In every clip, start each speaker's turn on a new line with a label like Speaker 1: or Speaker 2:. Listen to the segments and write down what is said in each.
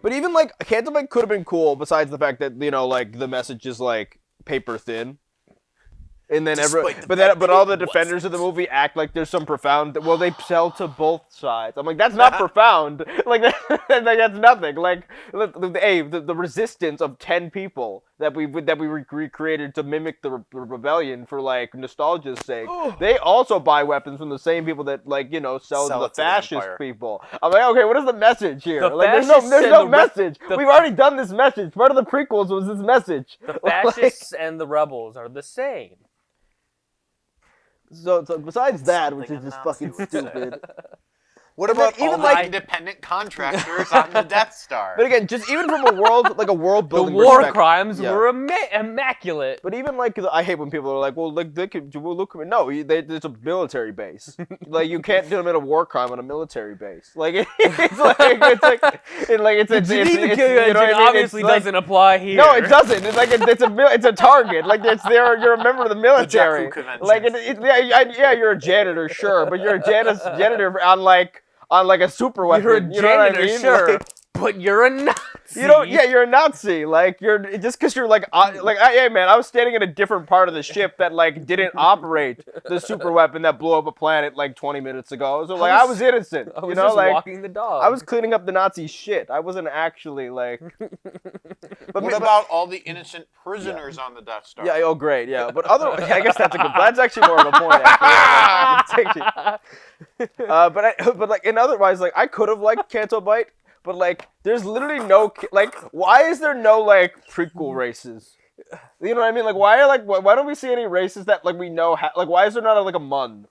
Speaker 1: But even like Canto Bight could have been cool. Besides the fact that like the message is like paper thin. And then but all the defenders of the movie act like there's some profound. Well, they sell to both sides. I'm like, that's not profound. Like, that's nothing. Like, the resistance of 10 people that we recreated to mimic the rebellion for like nostalgia's sake. They also buy weapons from the same people that sell to the fascist people. I'm like, okay, what is the message here? There's no message. We've already done this message. Part of the prequels was this message.
Speaker 2: The fascists and the rebels are the same.
Speaker 1: So besides that, which is just fucking stupid.
Speaker 3: What about all the independent contractors on the Death Star?
Speaker 1: But again, just even from a world building
Speaker 2: the war crimes were immaculate.
Speaker 1: But even I hate when people are like, well, look, no, it's a military base. Like, you can't commit a war crime on a military base. Like, it's
Speaker 2: obviously doesn't apply here.
Speaker 1: No, it doesn't. It's like it's a target. Like, you're a member of the military. Like, you're a janitor, sure, but you're a janitor on a super weapon.
Speaker 2: You're a janitor,
Speaker 1: you know what I mean?
Speaker 2: Sure, but you're a Nazi.
Speaker 1: You're a Nazi. Like, just because you're hey man, I was standing in a different part of the ship that didn't operate the super weapon that blew up a planet 20 minutes ago. So I was innocent.
Speaker 2: I was just walking the dog.
Speaker 1: I was cleaning up the Nazi shit. I wasn't actually But
Speaker 3: what about all the innocent prisoners on the Death Star?
Speaker 1: Yeah. Oh, great. Yeah. But I guess that's actually more of a point. Actually. Otherwise, I could have liked Canto Bight, but there's literally no why is there no prequel races? You know what I mean? Why don't we see any races that we know why is there not a Mun?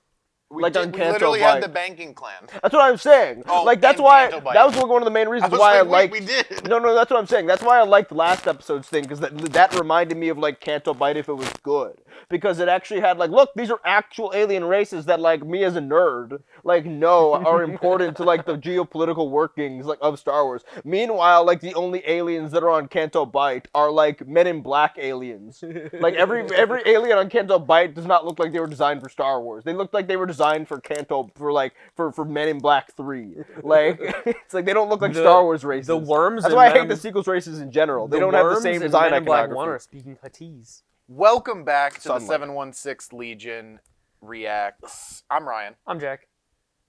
Speaker 3: We literally had the banking clan.
Speaker 1: That's what I'm saying. That's why that was one of the main reasons why I liked.
Speaker 3: We did.
Speaker 1: No, that's what I'm saying. That's why I liked last episode's thing, because that reminded me of Canto Bight if it was good, because it actually had look, these are actual alien races that me as a nerd know are important to the geopolitical workings of Star Wars. Meanwhile, the only aliens that are on Canto Bight are Men in Black aliens. Every alien on Canto Bight does not look like they were designed for Star Wars. They look like they were designed for Canto for Men in Black 3. It's they don't look like Star Wars races.
Speaker 2: The worms.
Speaker 1: That's why I hate the sequels races in general. They don't have the same design
Speaker 2: Men in Black
Speaker 1: iconography.
Speaker 2: 1 are speaking Huttese.
Speaker 3: Welcome back to the 716th Legion Reacts. I'm Ryan.
Speaker 2: I'm Jack.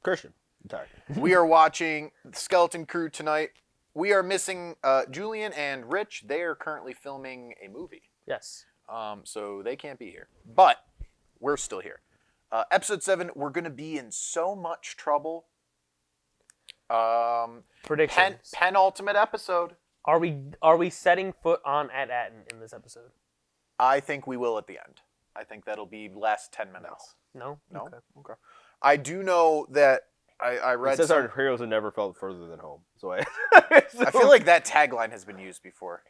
Speaker 1: Christian. Sorry.
Speaker 3: We are watching Skeleton Crew tonight. We are missing Julian and Rich. They are currently filming a movie.
Speaker 2: Yes.
Speaker 3: So they can't be here. But we're still here. Episode 7, we're going to be in so much trouble.
Speaker 2: Predictions.
Speaker 3: Penultimate episode.
Speaker 2: Are we setting foot on at Attin in this episode?
Speaker 3: I think we will at the end. I think that'll be last 10 minutes.
Speaker 2: No?
Speaker 3: Okay. I do know that I read...
Speaker 1: It says our heroes have never felt further than home. So I
Speaker 3: feel like that tagline has been used before.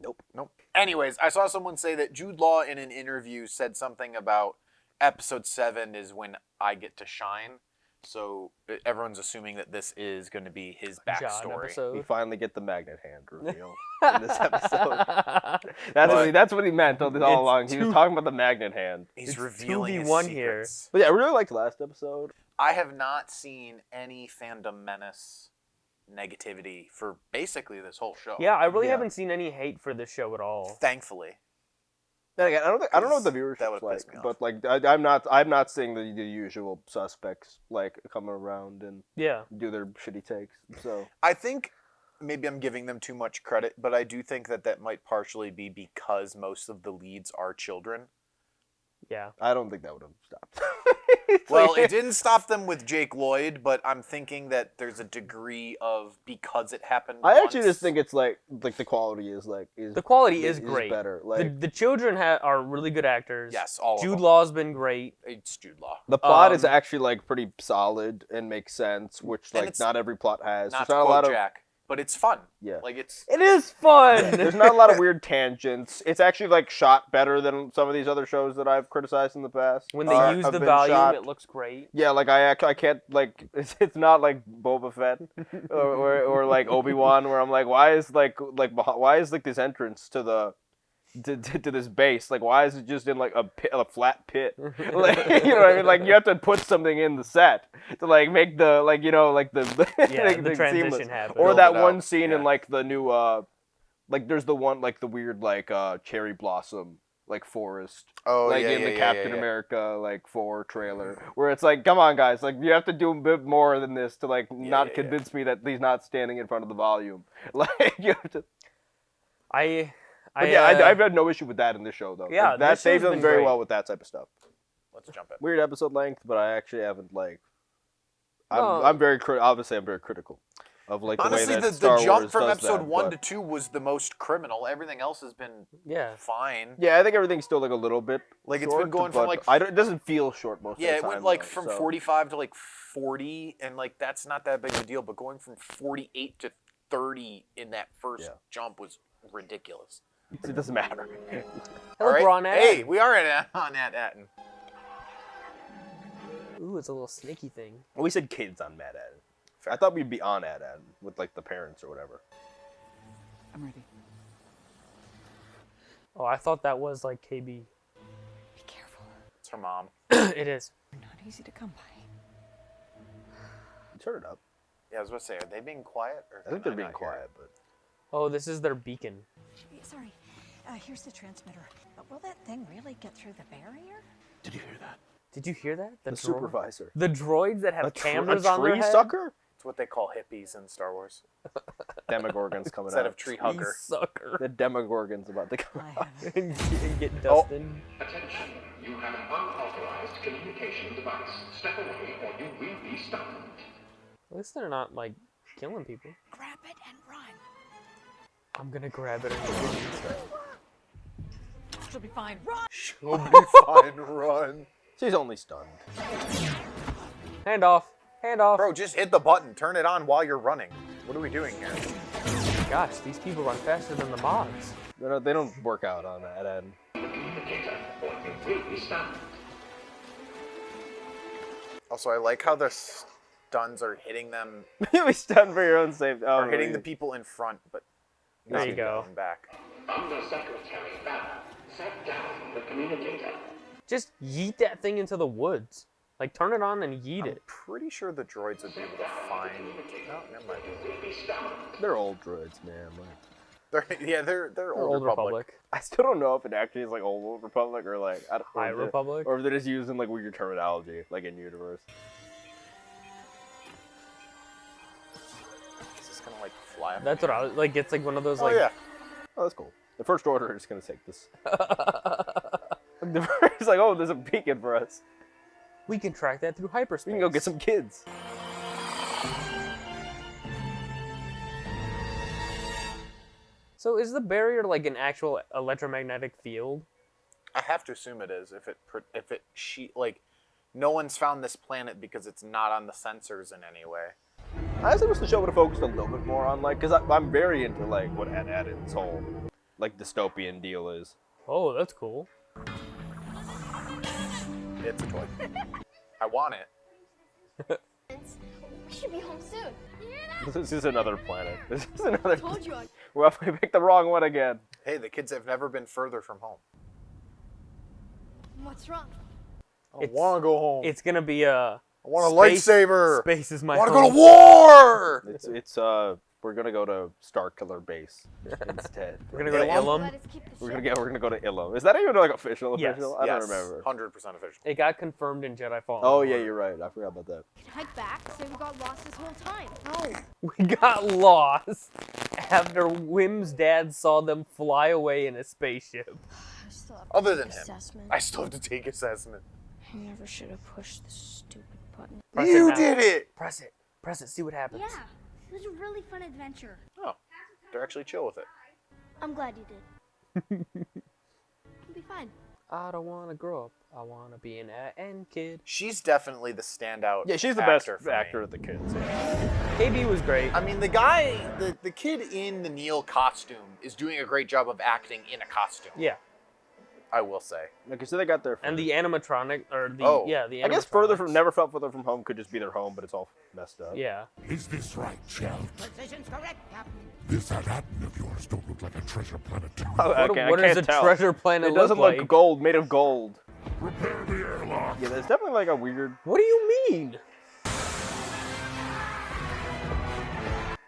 Speaker 3: Nope. Anyways, I saw someone say that Jude Law in an interview said something about episode 7 is when I get to shine. So everyone's assuming that this is going to be his backstory.
Speaker 1: We finally get the magnet hand reveal in this episode. That's what he meant all along. He was talking about the magnet hand.
Speaker 3: He's revealing his secrets.
Speaker 1: But yeah, I really liked the last episode.
Speaker 3: I have not seen any fandom menace negativity for basically this whole show.
Speaker 2: Yeah, I really haven't seen any hate for this show at all.
Speaker 3: Thankfully.
Speaker 1: And again, I don't know what the viewership's like, but I'm not seeing the usual suspects come around and do their shitty takes. So
Speaker 3: I think maybe I'm giving them too much credit, but I do think that might partially be because most of the leads are children.
Speaker 2: Yeah.
Speaker 1: I don't think that would have stopped.
Speaker 3: Well, it didn't stop them with Jake Lloyd, but I'm thinking that there's a degree of because it happened
Speaker 1: I actually just think it's the quality is
Speaker 2: the quality is great.
Speaker 1: Better.
Speaker 2: The children are really good actors.
Speaker 3: Yes, all
Speaker 2: Jude
Speaker 3: of them.
Speaker 2: Law's been great.
Speaker 3: It's Jude Law.
Speaker 1: The plot is actually pretty solid and makes sense, which not every plot has.
Speaker 3: Not
Speaker 1: There's
Speaker 3: to
Speaker 1: not a lot
Speaker 3: quote
Speaker 1: of
Speaker 3: Jack, but it's fun.
Speaker 1: Yeah.
Speaker 2: It is fun.
Speaker 1: There's not a lot of weird tangents. It's actually shot better than some of these other shows that I've criticized in the past.
Speaker 2: When they use the volume, it looks great.
Speaker 1: Yeah, I can't it's not like Boba Fett or Obi-Wan where I'm why is this entrance to the to this base? Like, why is it just in like a flat pit? Like, you know what I mean? Like, you have to put something in the set to like make the like the
Speaker 2: Yeah,
Speaker 1: like,
Speaker 2: the transition
Speaker 1: seamless.
Speaker 2: happen.
Speaker 1: Or
Speaker 3: Build
Speaker 1: that
Speaker 3: it
Speaker 1: one
Speaker 3: out,
Speaker 1: scene
Speaker 3: yeah.
Speaker 1: in like the new like there's the one like the weird like cherry blossom like forest.
Speaker 3: Oh,
Speaker 1: Like
Speaker 3: yeah,
Speaker 1: in
Speaker 3: yeah,
Speaker 1: the
Speaker 3: yeah,
Speaker 1: Captain
Speaker 3: yeah, yeah.
Speaker 1: America like 4 trailer, where it's like, come on guys, like you have to do a bit more than this to like not
Speaker 3: yeah.
Speaker 1: convince me that he's not standing in front of the volume. Like you have to. But yeah, I've had no issue with that in this show though.
Speaker 2: Yeah,
Speaker 1: Like, that
Speaker 2: this
Speaker 1: they've
Speaker 2: show's
Speaker 1: done
Speaker 2: been
Speaker 1: very
Speaker 2: great.
Speaker 1: well with that type of stuff.
Speaker 3: Let's jump in.
Speaker 1: Weird episode length, but I actually haven't like.
Speaker 2: No.
Speaker 1: I'm very obviously I'm very critical of like
Speaker 3: Honestly,
Speaker 1: the way that
Speaker 3: the
Speaker 1: Star
Speaker 3: jump
Speaker 1: Wars
Speaker 3: from
Speaker 1: does
Speaker 3: episode
Speaker 1: that,
Speaker 3: 1
Speaker 1: but-
Speaker 3: to 2 was the most criminal. Everything else has been
Speaker 2: Yeah.
Speaker 3: fine.
Speaker 1: Yeah, I think everything's still like a little bit.
Speaker 3: Like, it's
Speaker 1: short,
Speaker 3: been going from,
Speaker 1: but
Speaker 3: like,
Speaker 1: it doesn't feel short most
Speaker 3: Yeah,
Speaker 1: of
Speaker 3: it
Speaker 1: the time.
Speaker 3: went like
Speaker 1: though,
Speaker 3: from
Speaker 1: so.
Speaker 3: 45 to like 40, and like that's not that big of a deal. But going from 48 to 30 in that first jump was ridiculous.
Speaker 1: It doesn't matter.
Speaker 2: Hello,
Speaker 3: All right?
Speaker 2: Braun Attin.
Speaker 3: Hey, we are on Attin.
Speaker 2: Ooh, it's a little snaky thing.
Speaker 1: We said kids on Mad Attin. I thought we'd be on Attin with like the parents or whatever.
Speaker 4: I'm ready.
Speaker 2: Oh, I thought that was like KB.
Speaker 4: Be careful.
Speaker 3: It's her mom.
Speaker 2: It is.
Speaker 4: They're not easy to come by.
Speaker 1: Turn it up.
Speaker 3: Yeah, I was about to say, are they being quiet? Or
Speaker 1: I think
Speaker 3: can
Speaker 1: they're being
Speaker 3: not hear
Speaker 1: quiet,
Speaker 3: it?
Speaker 1: but
Speaker 2: Oh, this is their beacon.
Speaker 4: Sorry. Here's the transmitter. But will that thing really get through the barrier?
Speaker 1: did you hear that?
Speaker 2: Did you hear that?
Speaker 1: The
Speaker 2: dro-
Speaker 1: supervisor.
Speaker 2: The droids that have
Speaker 1: A
Speaker 2: cameras on their
Speaker 1: tree
Speaker 2: head.
Speaker 1: sucker?
Speaker 3: It's what they call hippies in Star Wars
Speaker 1: Demogorgon's coming
Speaker 3: instead
Speaker 1: out.
Speaker 3: of tree
Speaker 2: Tree
Speaker 3: hugger.
Speaker 2: sucker.
Speaker 1: The Demogorgon's about to come
Speaker 4: I
Speaker 1: out.
Speaker 4: haven't.
Speaker 2: and get Dustin.
Speaker 5: Attention, you have an unauthorized communication device. Step away or you will be stopped.
Speaker 2: At least they're not like killing people.
Speaker 4: Grab it and run.
Speaker 2: I'm gonna grab it and run.
Speaker 4: She'll be fine. Run!
Speaker 3: She'll be fine, run.
Speaker 1: She's only stunned.
Speaker 2: Hand off. Hand off.
Speaker 3: Bro, just hit the button. Turn it on while you're running. What are we doing here?
Speaker 2: Gosh, these people run faster than the mods.
Speaker 1: They don't work out on that end.
Speaker 5: Communicator or you will be stopped.
Speaker 3: Also, I like how the stuns are hitting them,
Speaker 1: You'll be stunned for your own safety. Oh,
Speaker 3: or hitting the
Speaker 1: really?
Speaker 3: people in front, but
Speaker 2: There
Speaker 3: not
Speaker 2: you go.
Speaker 3: going back.
Speaker 5: Undersecretary Barrow, set down the communicator.
Speaker 2: Just yeet that thing into the woods. Like, turn it on and yeet
Speaker 3: I'm
Speaker 2: it.
Speaker 3: pretty sure the droids would be able to find. No, never mind.
Speaker 1: They're old droids, man. Like,
Speaker 3: They're
Speaker 2: Old Republic.
Speaker 1: I still don't know if it actually is like old Republic or like I don't,
Speaker 2: High
Speaker 1: or if they-
Speaker 2: Republic?
Speaker 1: or if they're just using like weird terminology, like in universe.
Speaker 3: Is this gonna like fly up?
Speaker 2: That's what I was like. It's like one of those
Speaker 3: Oh
Speaker 2: like.
Speaker 3: yeah.
Speaker 1: Oh, that's cool. The First Order is gonna take this. It's like, oh, there's a beacon for us.
Speaker 2: We can track that through hyperspace.
Speaker 1: We can go get some kids.
Speaker 2: So is the barrier like an actual electromagnetic field?
Speaker 3: I have to assume it is. Like, no one's found this planet because it's not on the sensors in any way.
Speaker 1: I honestly wish the show would have focused a little bit more on like, cause I'm very into like what Attin's whole like dystopian deal is.
Speaker 2: Oh, that's cool.
Speaker 3: It's a toy. I want it.
Speaker 6: We should be home soon. You hear that?
Speaker 1: This is another planet. This is another.
Speaker 6: Told you.
Speaker 1: Well, we picked the wrong one again.
Speaker 3: Hey, the kids have never been further from home.
Speaker 6: What's wrong?
Speaker 3: I
Speaker 2: It's-
Speaker 3: want to go home.
Speaker 2: It's gonna be a.
Speaker 3: I want a lightsaber.
Speaker 2: Space is my
Speaker 3: I want to
Speaker 2: home.
Speaker 3: go to war.
Speaker 1: It's we're gonna go to Starkiller Base instead.
Speaker 2: We're gonna go to
Speaker 3: Yeah,
Speaker 2: Ilum.
Speaker 6: Let us keep the
Speaker 1: We're
Speaker 6: ship.
Speaker 1: gonna go to Ilum. Is that even like official?
Speaker 2: Yes.
Speaker 1: I don't remember.
Speaker 3: 100% official.
Speaker 2: It got confirmed in Jedi Fallen
Speaker 1: Oh
Speaker 2: Order.
Speaker 1: yeah, you're right. I forgot about that.
Speaker 6: We can hike back, so we got lost this whole time. No.
Speaker 2: We got lost after Wim's dad saw them fly away in a spaceship.
Speaker 6: I still have
Speaker 3: Other than him,
Speaker 6: assessment.
Speaker 3: I still have to take assessment.
Speaker 6: I never should have pushed the stupid button.
Speaker 2: Press
Speaker 3: You
Speaker 2: it now.
Speaker 3: did it.
Speaker 2: Press it. Press it. See what happens.
Speaker 6: Yeah, it was a really fun adventure.
Speaker 3: Oh, they're actually chill with it.
Speaker 6: I'm glad you did. You'll be fine.
Speaker 2: I don't want to grow up. I want to be an Attin kid.
Speaker 3: She's definitely the standout.
Speaker 1: Yeah, she's the best
Speaker 3: actor for
Speaker 1: actor
Speaker 3: me.
Speaker 1: of the kids. Yeah.
Speaker 2: KB was great.
Speaker 3: I mean, the guy, the kid in the Neil costume is doing a great job of acting in a costume.
Speaker 2: Yeah.
Speaker 3: I will say.
Speaker 1: Okay, so they got their.
Speaker 2: And the animatronic, or the
Speaker 3: Oh.
Speaker 2: yeah, the animatronics.
Speaker 1: I guess further from never felt further from home could just be their home, but it's all messed up.
Speaker 2: Yeah.
Speaker 7: Is this right, Chelt?
Speaker 4: Position's correct, Captain.
Speaker 7: This Attin of yours don't look like a treasure planet to me.
Speaker 1: Oh, okay,
Speaker 2: What
Speaker 1: I
Speaker 2: does
Speaker 1: can't
Speaker 2: a
Speaker 1: tell.
Speaker 2: treasure planet
Speaker 1: It doesn't
Speaker 2: look
Speaker 1: look
Speaker 2: like?
Speaker 1: gold, made of gold.
Speaker 7: Repair the airlock.
Speaker 1: Yeah, there's definitely like a weird.
Speaker 2: What do you mean?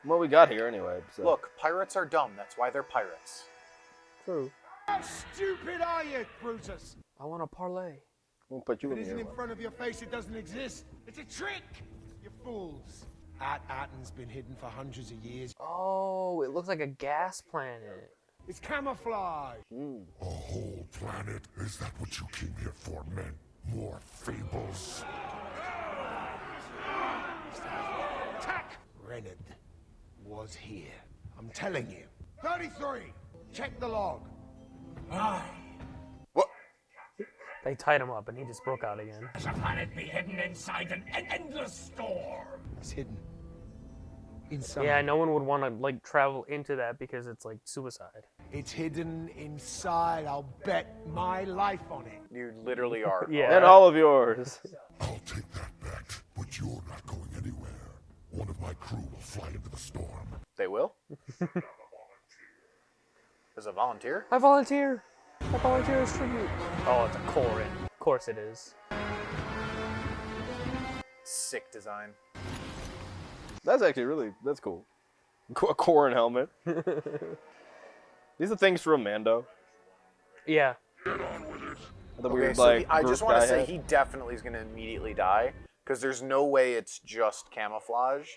Speaker 1: What we got here anyway. So.
Speaker 3: Look, pirates are dumb. That's why they're pirates.
Speaker 2: True.
Speaker 8: How stupid are you, Brutus?
Speaker 2: I want to parlay.
Speaker 1: We'll put you
Speaker 8: If
Speaker 1: in
Speaker 8: it isn't
Speaker 1: the
Speaker 8: in
Speaker 1: airlock.
Speaker 8: front of your face, it doesn't exist. It's a trick! You fools. Attin's been hidden for hundreds of years.
Speaker 2: Oh, it looks like a gas planet.
Speaker 8: It's camouflage.
Speaker 7: A whole planet? Is that what you came here for, men? More fables?
Speaker 8: Attack! Renard was here. I'm telling you. 33! Check the log.
Speaker 3: What?
Speaker 2: They tied him up and he just broke out again.
Speaker 7: Does a planet be hidden inside an endless storm?
Speaker 8: It's hidden. Inside.
Speaker 2: Yeah, no one would want to like travel into that because it's like suicide.
Speaker 8: It's hidden inside. I'll bet my life on it.
Speaker 3: You literally are.
Speaker 2: Yeah.
Speaker 1: And all of yours.
Speaker 7: I'll take that bet, but you're not going anywhere. One of my crew will fly into the storm.
Speaker 3: They will? As a volunteer?
Speaker 2: I volunteer. I volunteer as tribute. Oh, it's a Corin. Of course it is.
Speaker 3: Sick design.
Speaker 1: That's actually that's cool. A Corin helmet. These are things from Mando.
Speaker 2: Yeah.
Speaker 1: The
Speaker 3: Okay,
Speaker 1: weird,
Speaker 3: so
Speaker 1: like,
Speaker 3: I
Speaker 1: group
Speaker 3: just want
Speaker 1: guy
Speaker 3: to say
Speaker 1: has.
Speaker 3: he definitely is going to immediately die because there's no way it's just camouflage.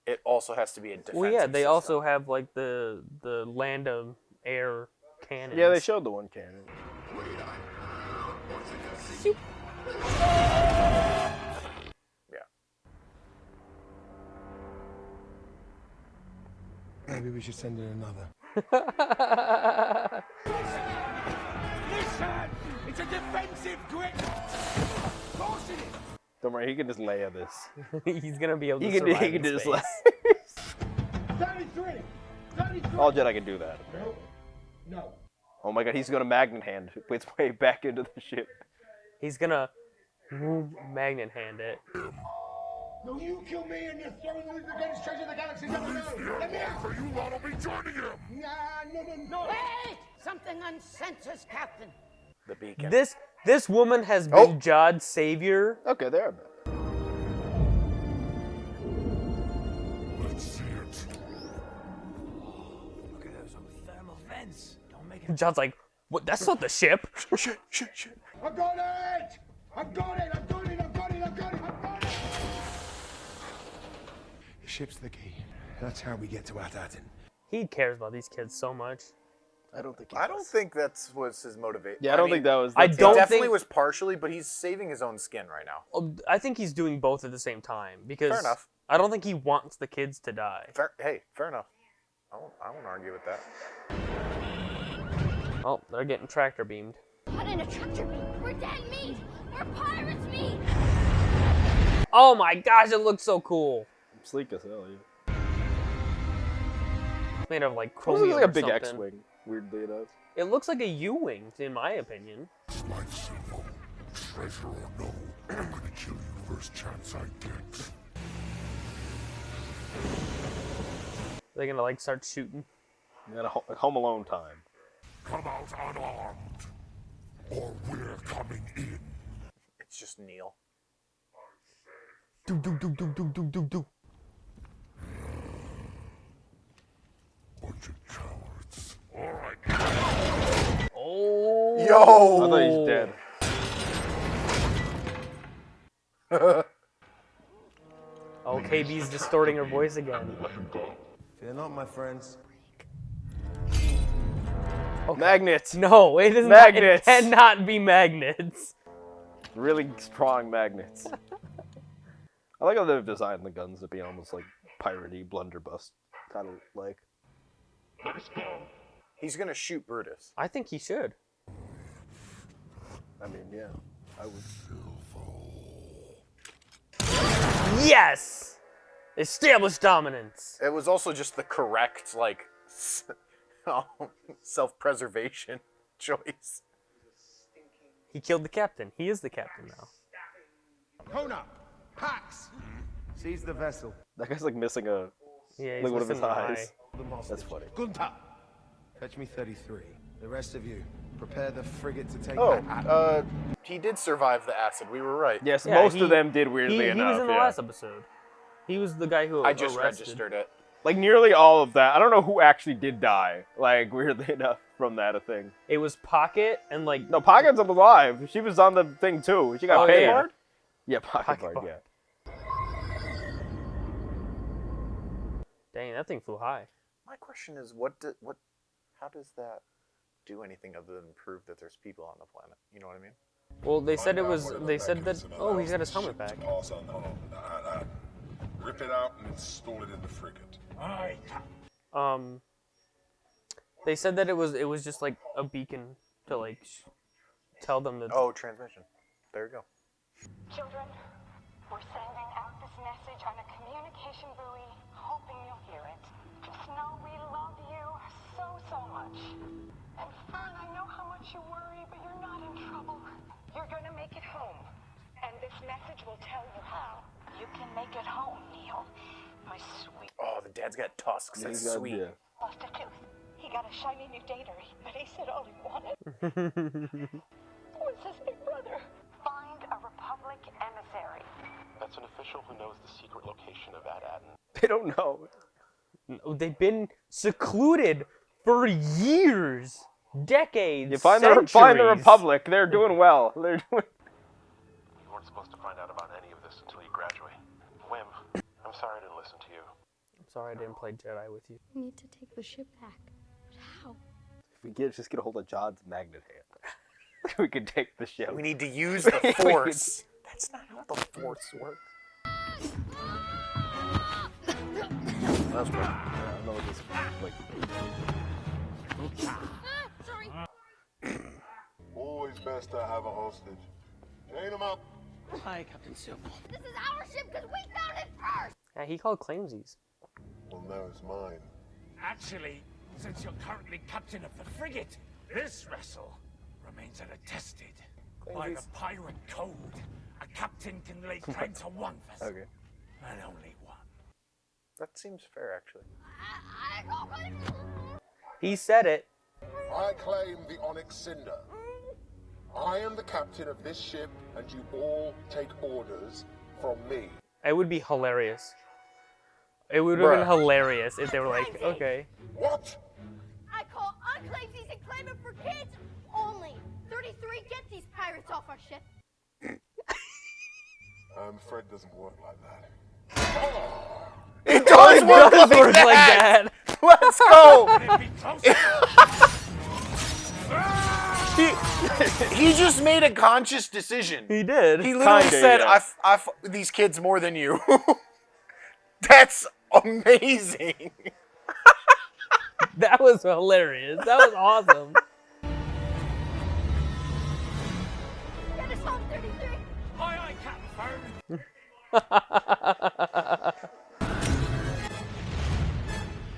Speaker 3: It also has to be a defensive
Speaker 2: Well, yeah. They
Speaker 3: system.
Speaker 2: also have like the land of air cannons.
Speaker 1: Yeah, they showed the one cannon.
Speaker 3: Yeah.
Speaker 8: Maybe we should send in another. Listen! It's a defensive grip! Of course it is!
Speaker 1: Don't worry, he can just layer this.
Speaker 2: He's gonna be able to
Speaker 1: He can,
Speaker 2: survive
Speaker 1: he
Speaker 2: in
Speaker 1: can just
Speaker 2: space.
Speaker 1: like.
Speaker 8: 33! 33!
Speaker 1: All Jedi can do that.
Speaker 8: No. No.
Speaker 1: Oh my god, he's gonna magnet hand its way back into the ship.
Speaker 2: He's gonna magnet hand it.
Speaker 8: No, you kill me and you're throwing me the greatest treasure the galaxy's ever known! Let me out!
Speaker 7: So you lot will be joining him!
Speaker 8: Nah, no.
Speaker 4: Wait! Something unsenses us, Captain.
Speaker 3: The beacon.
Speaker 2: This woman has been
Speaker 1: Oh.
Speaker 2: Jod's savior.
Speaker 1: Okay, there.
Speaker 7: Let's see it.
Speaker 8: Look at those thermal vents. Don't make
Speaker 2: Jod's like, what? That's not the ship.
Speaker 3: Shit.
Speaker 8: I've got it! I've got it! The ship's the key. That's how we get to Attin.
Speaker 2: He cares about these kids so much.
Speaker 1: I don't think.
Speaker 3: I don't think that's was his motivation.
Speaker 1: Yeah, I don't think that was.
Speaker 2: I
Speaker 1: that's
Speaker 2: don't
Speaker 3: It definitely
Speaker 2: think-
Speaker 3: was partially, but he's saving his own skin right now.
Speaker 2: I think he's doing both at the same time because
Speaker 3: Fair enough.
Speaker 2: I don't think he wants the kids to die.
Speaker 3: Fair enough. I won't argue with that.
Speaker 2: Oh, they're getting tractor beamed.
Speaker 6: Not in a tractor beam. We're dead meat. We're pirates meat.
Speaker 2: Oh my gosh, it looks so cool.
Speaker 1: Sleek as hell. Yeah.
Speaker 2: It's made of like
Speaker 1: This
Speaker 2: chromium
Speaker 1: is like a
Speaker 2: or
Speaker 1: big
Speaker 2: something.
Speaker 1: X-wing. Weirdly enough.
Speaker 2: It looks like a U-wing, in my opinion.
Speaker 7: Like Silvo, treasure or no, I'm gonna kill you first chance I get.
Speaker 2: They're gonna like start shooting.
Speaker 1: You got a Home Alone time.
Speaker 7: Come out unarmed, or we're coming in.
Speaker 3: It's just Neil.
Speaker 2: Do do do do do do do do.
Speaker 7: Bunch of cowards. All right.
Speaker 2: Oh.
Speaker 3: Yo!
Speaker 1: I thought he's dead.
Speaker 2: Oh, KB's distorting her voice again.
Speaker 8: Fear not, my friends.
Speaker 1: Magnets.
Speaker 2: No, it is
Speaker 1: Magnets.
Speaker 2: not. It cannot be magnets.
Speaker 1: Really strong magnets. I like how they've designed the guns to be almost like piratey blunderbuss kind of like.
Speaker 3: He's gonna shoot Brutus.
Speaker 2: I think he should.
Speaker 1: I mean, yeah, I would.
Speaker 2: Yes! Establish dominance.
Speaker 3: It was also just the correct, like, self-preservation choice.
Speaker 2: He killed the captain. He is the captain now.
Speaker 8: Kona! Pax! Seize the vessel.
Speaker 1: That guy's like missing a
Speaker 2: Yeah, he's
Speaker 1: like one of his
Speaker 2: missing an eye.
Speaker 1: eyes. That's funny.
Speaker 8: Gunta! Fetch me 33. The rest of you, prepare the frigate to take
Speaker 3: Oh,
Speaker 8: back Attin.
Speaker 3: he did survive the acid. We were right.
Speaker 1: Yes,
Speaker 2: Yeah,
Speaker 1: most
Speaker 2: he-
Speaker 1: of them did weirdly
Speaker 2: He
Speaker 1: enough.
Speaker 2: was in the
Speaker 1: yeah.
Speaker 2: last episode. He was the guy who
Speaker 3: I just
Speaker 2: arrested.
Speaker 3: registered it.
Speaker 1: Like nearly all of that. I don't know who actually did die. Like weirdly enough from that thing.
Speaker 2: It was Pocket and like
Speaker 1: No, Pocket's alive. She was on the thing too. She got
Speaker 2: Oh,
Speaker 1: paid.
Speaker 2: yeah.
Speaker 1: Yeah, Pocket
Speaker 2: Pocket
Speaker 1: Bard.
Speaker 2: Bard.
Speaker 1: Yeah.
Speaker 2: Dang, that thing flew high.
Speaker 3: My question is, how does that do anything other than prove that there's people on the planet? You know what I mean?
Speaker 2: Well, they said it was. They said that. Oh, he's got his helmet back.
Speaker 7: Pass unharmed. Rip it out and install it in the frigate.
Speaker 8: Aye,
Speaker 2: They said that it was just like a beacon to like tell them that.
Speaker 3: Oh, transmission. There you go.
Speaker 9: Children, we're sending out this message on a communication buoy, hoping you'll hear it. Just know we love you so much. And Fern, I know how much you worry, but you're not in trouble. You're gonna make it home. And this message will tell you how. You can make it home, Neil. My sweet.
Speaker 3: Oh, the dad's got tusks. That's
Speaker 1: He's got-
Speaker 3: sweet.
Speaker 1: yeah.
Speaker 9: Lost a tooth. He got a shiny new datory, but he said all he wanted was his big brother. Find a Republic emissary.
Speaker 5: That's an official who knows the secret location of Attin.
Speaker 1: They don't know.
Speaker 2: No, they've been secluded for years, decades.
Speaker 1: You find the
Speaker 2: centuries.
Speaker 1: Republic. They're doing well. They're doing.
Speaker 5: You weren't supposed to find out about any of this until you graduate. Whim, I'm sorry I didn't listen to you.
Speaker 2: I'm sorry I didn't play Jedi with you.
Speaker 6: We need to take the ship back. But how?
Speaker 1: If we just get a hold of John's magnet hand, we can take the ship.
Speaker 3: We need to use the Force. That's not how the Force works. That's good.
Speaker 1: I don't know what this like.
Speaker 7: Always best to have a hostage. Chain him up.
Speaker 10: Hi, Captain Silver.
Speaker 6: This is our ship because we found it first!
Speaker 2: Yeah, he called claimsies.
Speaker 7: Well, now it's mine.
Speaker 8: Actually, since you're currently captain of the frigate, this vessel remains unattested. By the pirate code, a captain can lay claim to one vessel.
Speaker 1: Okay.
Speaker 8: And only one.
Speaker 3: That seems fair, actually.
Speaker 2: He said it.
Speaker 7: I claim the Onyx Cinder. I am the captain of this ship, and you all take orders from me.
Speaker 2: It would be hilarious. It would have been
Speaker 3: Bruh.
Speaker 2: hilarious if they were like, okay.
Speaker 7: What?
Speaker 6: I call unclaims and claim it for kids only. 33, get these pirates off our ship.
Speaker 7: I'm afraid it doesn't work like that.
Speaker 1: It does work
Speaker 2: Does work
Speaker 1: like
Speaker 2: like
Speaker 1: that.
Speaker 2: that.
Speaker 1: Let's go.
Speaker 3: He just made a conscious decision.
Speaker 2: He did.
Speaker 3: He literally
Speaker 1: Kinda,
Speaker 3: said,
Speaker 1: yeah.
Speaker 3: I these kids more than you. That's amazing.
Speaker 2: That was hilarious. That was awesome.
Speaker 6: Get us home, 33.
Speaker 8: Aye, aye, Captain Fern.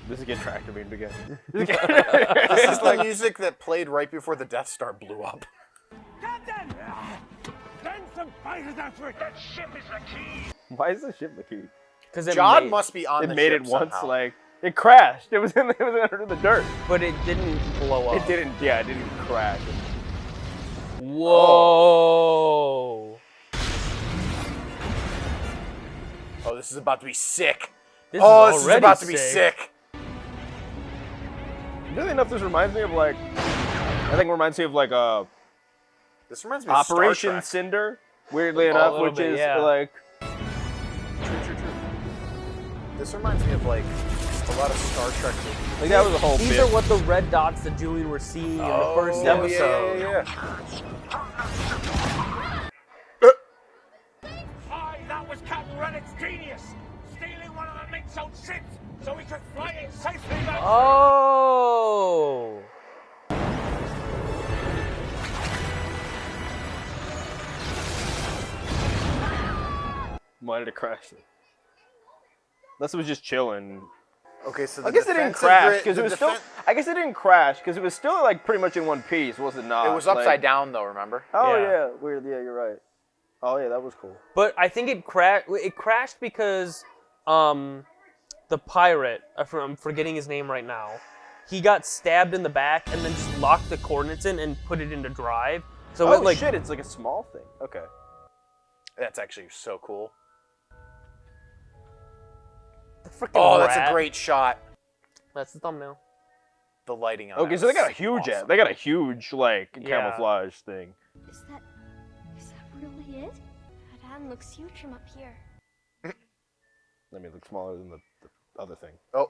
Speaker 1: This is get tractor beamed again.
Speaker 3: This is the music that played right before the Death Star blew up.
Speaker 8: Captain! Send some fighters after it. That ship is the key.
Speaker 1: Why is the ship the key?
Speaker 2: Because
Speaker 3: John must be on
Speaker 1: It
Speaker 3: the
Speaker 1: made
Speaker 3: ship
Speaker 1: it once,
Speaker 3: somehow.
Speaker 1: like it crashed. It was under the dirt.
Speaker 2: but it didn't blow up.
Speaker 1: It didn't. Yeah, it didn't crash.
Speaker 2: Whoa.
Speaker 3: Oh, this is about to be sick.
Speaker 2: This
Speaker 3: This
Speaker 2: is
Speaker 3: is
Speaker 2: already
Speaker 3: about to be sick.
Speaker 1: Really enough, this reminds me of like. I think it reminds me of like
Speaker 3: This reminds me of Star
Speaker 1: Operation
Speaker 3: Trek.
Speaker 1: Cinder. Weirdly
Speaker 2: a
Speaker 1: enough,
Speaker 2: little
Speaker 1: which
Speaker 2: bit,
Speaker 1: is
Speaker 2: yeah.
Speaker 1: like.
Speaker 3: True. This reminds me of like a lot of Star Trek movies.
Speaker 1: Like that was a whole
Speaker 2: These
Speaker 1: bit.
Speaker 2: are what the red dots that Julian were seeing in the first episode.
Speaker 3: Yeah.
Speaker 8: Aye, that was Captain Rennett's genius. Stealing one of the Mint's old ships so he could fly it safely back.
Speaker 2: Oh.
Speaker 1: Wanted to crash it. Unless it was just chilling.
Speaker 3: Okay, so
Speaker 1: I guess it didn't crash because it was still. I guess it didn't crash because it was still like pretty much in one piece, was it not?
Speaker 3: It was upside down though. Remember?
Speaker 1: Oh
Speaker 2: Yeah.
Speaker 1: yeah, weird. Yeah, you're right. Oh yeah, that was cool.
Speaker 2: But I think it crashed. It crashed because the pirate, I'm forgetting his name right now, he got stabbed in the back and then just locked the coordinates in and put it into drive. So
Speaker 1: Oh
Speaker 2: it like
Speaker 1: shit! It's like a small thing. Okay.
Speaker 3: That's actually so cool.
Speaker 2: the freaking
Speaker 3: Oh, that's a
Speaker 2: rat.
Speaker 3: great shot.
Speaker 2: That's the thumbnail.
Speaker 3: The lighting on.
Speaker 1: Okay,
Speaker 3: that
Speaker 1: so they
Speaker 3: was
Speaker 1: got a huge.
Speaker 3: awesome.
Speaker 1: They got a huge like
Speaker 2: Yeah.
Speaker 1: camouflage thing.
Speaker 6: Is that really it? That hand looks huge from up here.
Speaker 1: Let me look smaller than the other thing.
Speaker 3: Oh,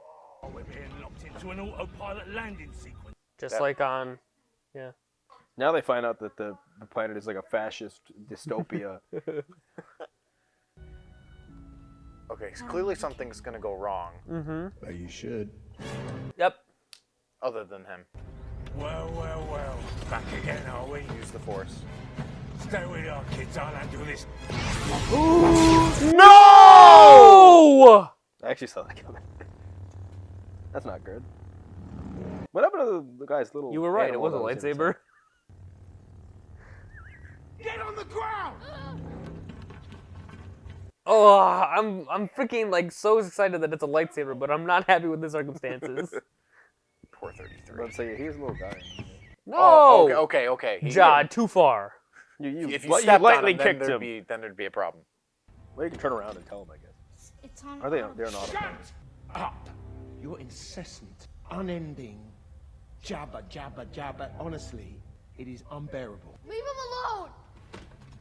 Speaker 8: We're being locked into an autopilot landing sequence.
Speaker 2: Just
Speaker 3: That-
Speaker 2: like on, yeah.
Speaker 1: Now they find out that the planet is like a fascist dystopia.
Speaker 3: okay. So clearly something's gonna go wrong.
Speaker 2: Mm-hmm.
Speaker 7: You should.
Speaker 2: Yep.
Speaker 3: Other than him,
Speaker 8: Well, well, well. Back again, are we?
Speaker 3: use the force.
Speaker 8: Stay with our kids. I'll handle this.
Speaker 1: No!
Speaker 2: Oh!
Speaker 1: I actually saw that coming. That's not good. What happened to the guy's little?
Speaker 2: You were right. It
Speaker 1: animal
Speaker 2: was a
Speaker 1: that inside?
Speaker 2: lightsaber.
Speaker 8: Get on the ground!
Speaker 2: Oh, I'm freaking like so excited that it's a lightsaber, but I'm not happy with the circumstances.
Speaker 3: Poor 33.
Speaker 1: Let's say he's a little guy.
Speaker 2: No.
Speaker 3: Oh, okay.
Speaker 2: Jod, too far.
Speaker 3: If you
Speaker 1: you
Speaker 3: stepped
Speaker 1: lightly
Speaker 3: on him, then
Speaker 1: kicked
Speaker 3: there'd
Speaker 1: him.
Speaker 3: be a problem.
Speaker 1: Well, you can turn around and tell him, I guess.
Speaker 6: It's on.
Speaker 1: Are they? They're not.
Speaker 8: Shut up!
Speaker 10: Your incessant, unending jabber, jabber, jabber. Honestly, it is unbearable.
Speaker 6: Leave him alone!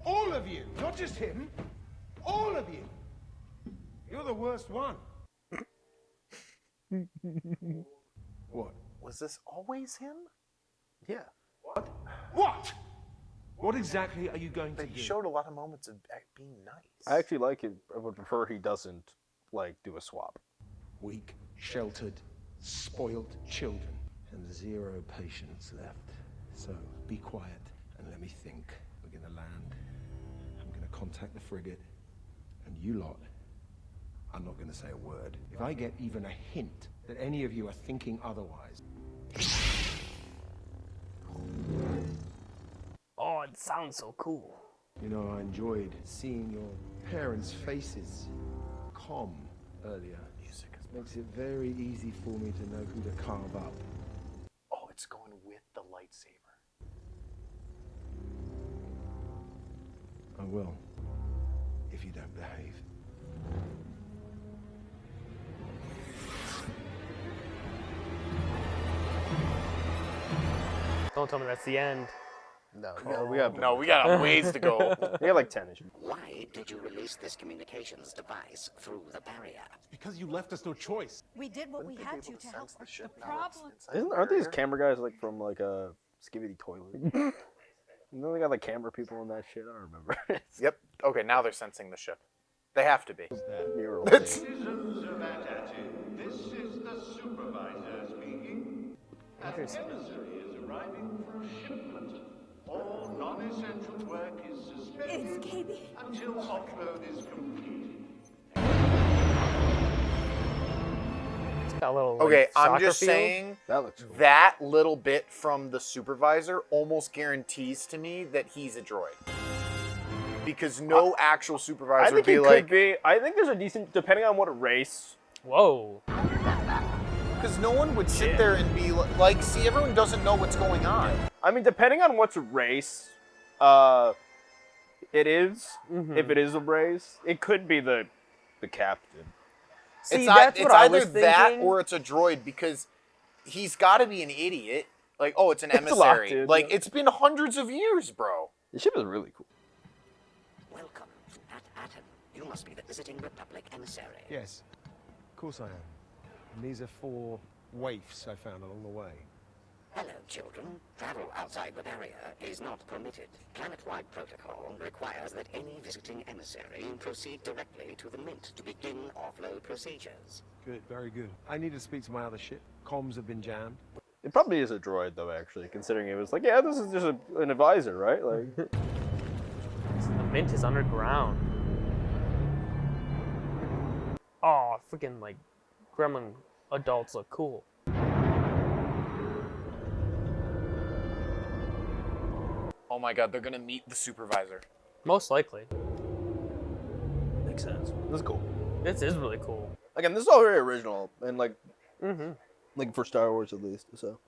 Speaker 10: All of you, not just him. All of you. You're the worst one. What?
Speaker 3: Was this always him?
Speaker 1: Yeah.
Speaker 10: What? What exactly are you going to
Speaker 3: He
Speaker 10: do?
Speaker 3: showed a lot of moments of being nice.
Speaker 1: I actually like it. I would prefer he doesn't like do a swap.
Speaker 10: Weak, sheltered, spoiled children, and zero patience left. So be quiet and let me think. We're gonna land. I'm gonna contact the frigate, and you lot. I'm not gonna say a word. If I get even a hint that any of you are thinking otherwise,
Speaker 2: Oh, it sounds so cool.
Speaker 10: you know, I enjoyed seeing your parents' faces calm earlier.
Speaker 3: Music is
Speaker 10: Makes it very easy for me to know who to carve up.
Speaker 3: Oh, it's going with the lightsaber.
Speaker 10: I will, if you don't behave.
Speaker 2: Don't tell me that's the end.
Speaker 1: No, we got
Speaker 3: No, we got a ways to go.
Speaker 1: we got like 10-ish.
Speaker 11: Why did you release this communications device through the barrier?
Speaker 10: Because you left us no choice.
Speaker 4: We did what we had to help.
Speaker 3: the ship
Speaker 4: The
Speaker 3: now it's
Speaker 4: problem.
Speaker 3: inside
Speaker 1: Aren't these
Speaker 3: the
Speaker 1: camera guys like from like a Skibidi Toilet? You know they got like camera people in that shit. I don't remember.
Speaker 3: Yep. Okay, now they're sensing the ship. They have to be.
Speaker 1: Mural
Speaker 3: It's-
Speaker 1: thing.
Speaker 5: Citizens of Attin, this is the supervisor speaking. An emissary is arriving for a shipment. All non-essential work is suspended
Speaker 4: It's KB.
Speaker 5: until offload is complete.
Speaker 2: It's got a little. Like,
Speaker 3: Okay, I'm
Speaker 2: soccer
Speaker 3: just
Speaker 2: field.
Speaker 3: saying
Speaker 1: That looks cool.
Speaker 3: that little bit from the supervisor almost guarantees to me that he's a droid. Because no actual
Speaker 1: I
Speaker 3: supervisor
Speaker 1: think
Speaker 3: would be
Speaker 1: it
Speaker 3: like.
Speaker 1: could be. I think there's a decent, depending on what race.
Speaker 2: Whoa.
Speaker 3: Because no one would sit there and be like, see, everyone doesn't know what's going on.
Speaker 1: I mean, depending on what's race, it is. If it is a race, it could be the captain.
Speaker 2: See,
Speaker 3: it's
Speaker 2: that's
Speaker 3: it's
Speaker 2: what I
Speaker 3: either
Speaker 2: was
Speaker 3: that
Speaker 2: thinking.
Speaker 3: or it's a droid because he's got to be an idiot. Like, oh, it's an
Speaker 1: It's a lot,
Speaker 3: emissary.
Speaker 1: dude.
Speaker 3: Like, it's been hundreds of years, bro.
Speaker 1: The ship is really cool.
Speaker 11: Welcome at Attin. You must be the visiting Republic emissary.
Speaker 10: Yes, of course I am. And these are 4 waifs I found along the way.
Speaker 11: Hello, children. Travel outside the barrier is not permitted. Planet-wide protocol requires that any visiting emissary proceed directly to the Mint to begin offload procedures.
Speaker 10: Good, very good. I need to speak to my other ship. Comms have been jammed.
Speaker 1: It probably is a droid, though, actually, considering it was like, yeah, this is just an advisor, right? Like,
Speaker 2: The mint is underground. Oh, freaking like gremlin adults look cool.
Speaker 3: Oh my god, they're gonna meet the supervisor.
Speaker 2: Most likely.
Speaker 1: Makes sense. This is cool.
Speaker 2: This is really cool.
Speaker 1: Again, this is all very original and like
Speaker 2: Mm-hmm.
Speaker 1: like for Star Wars at least. So.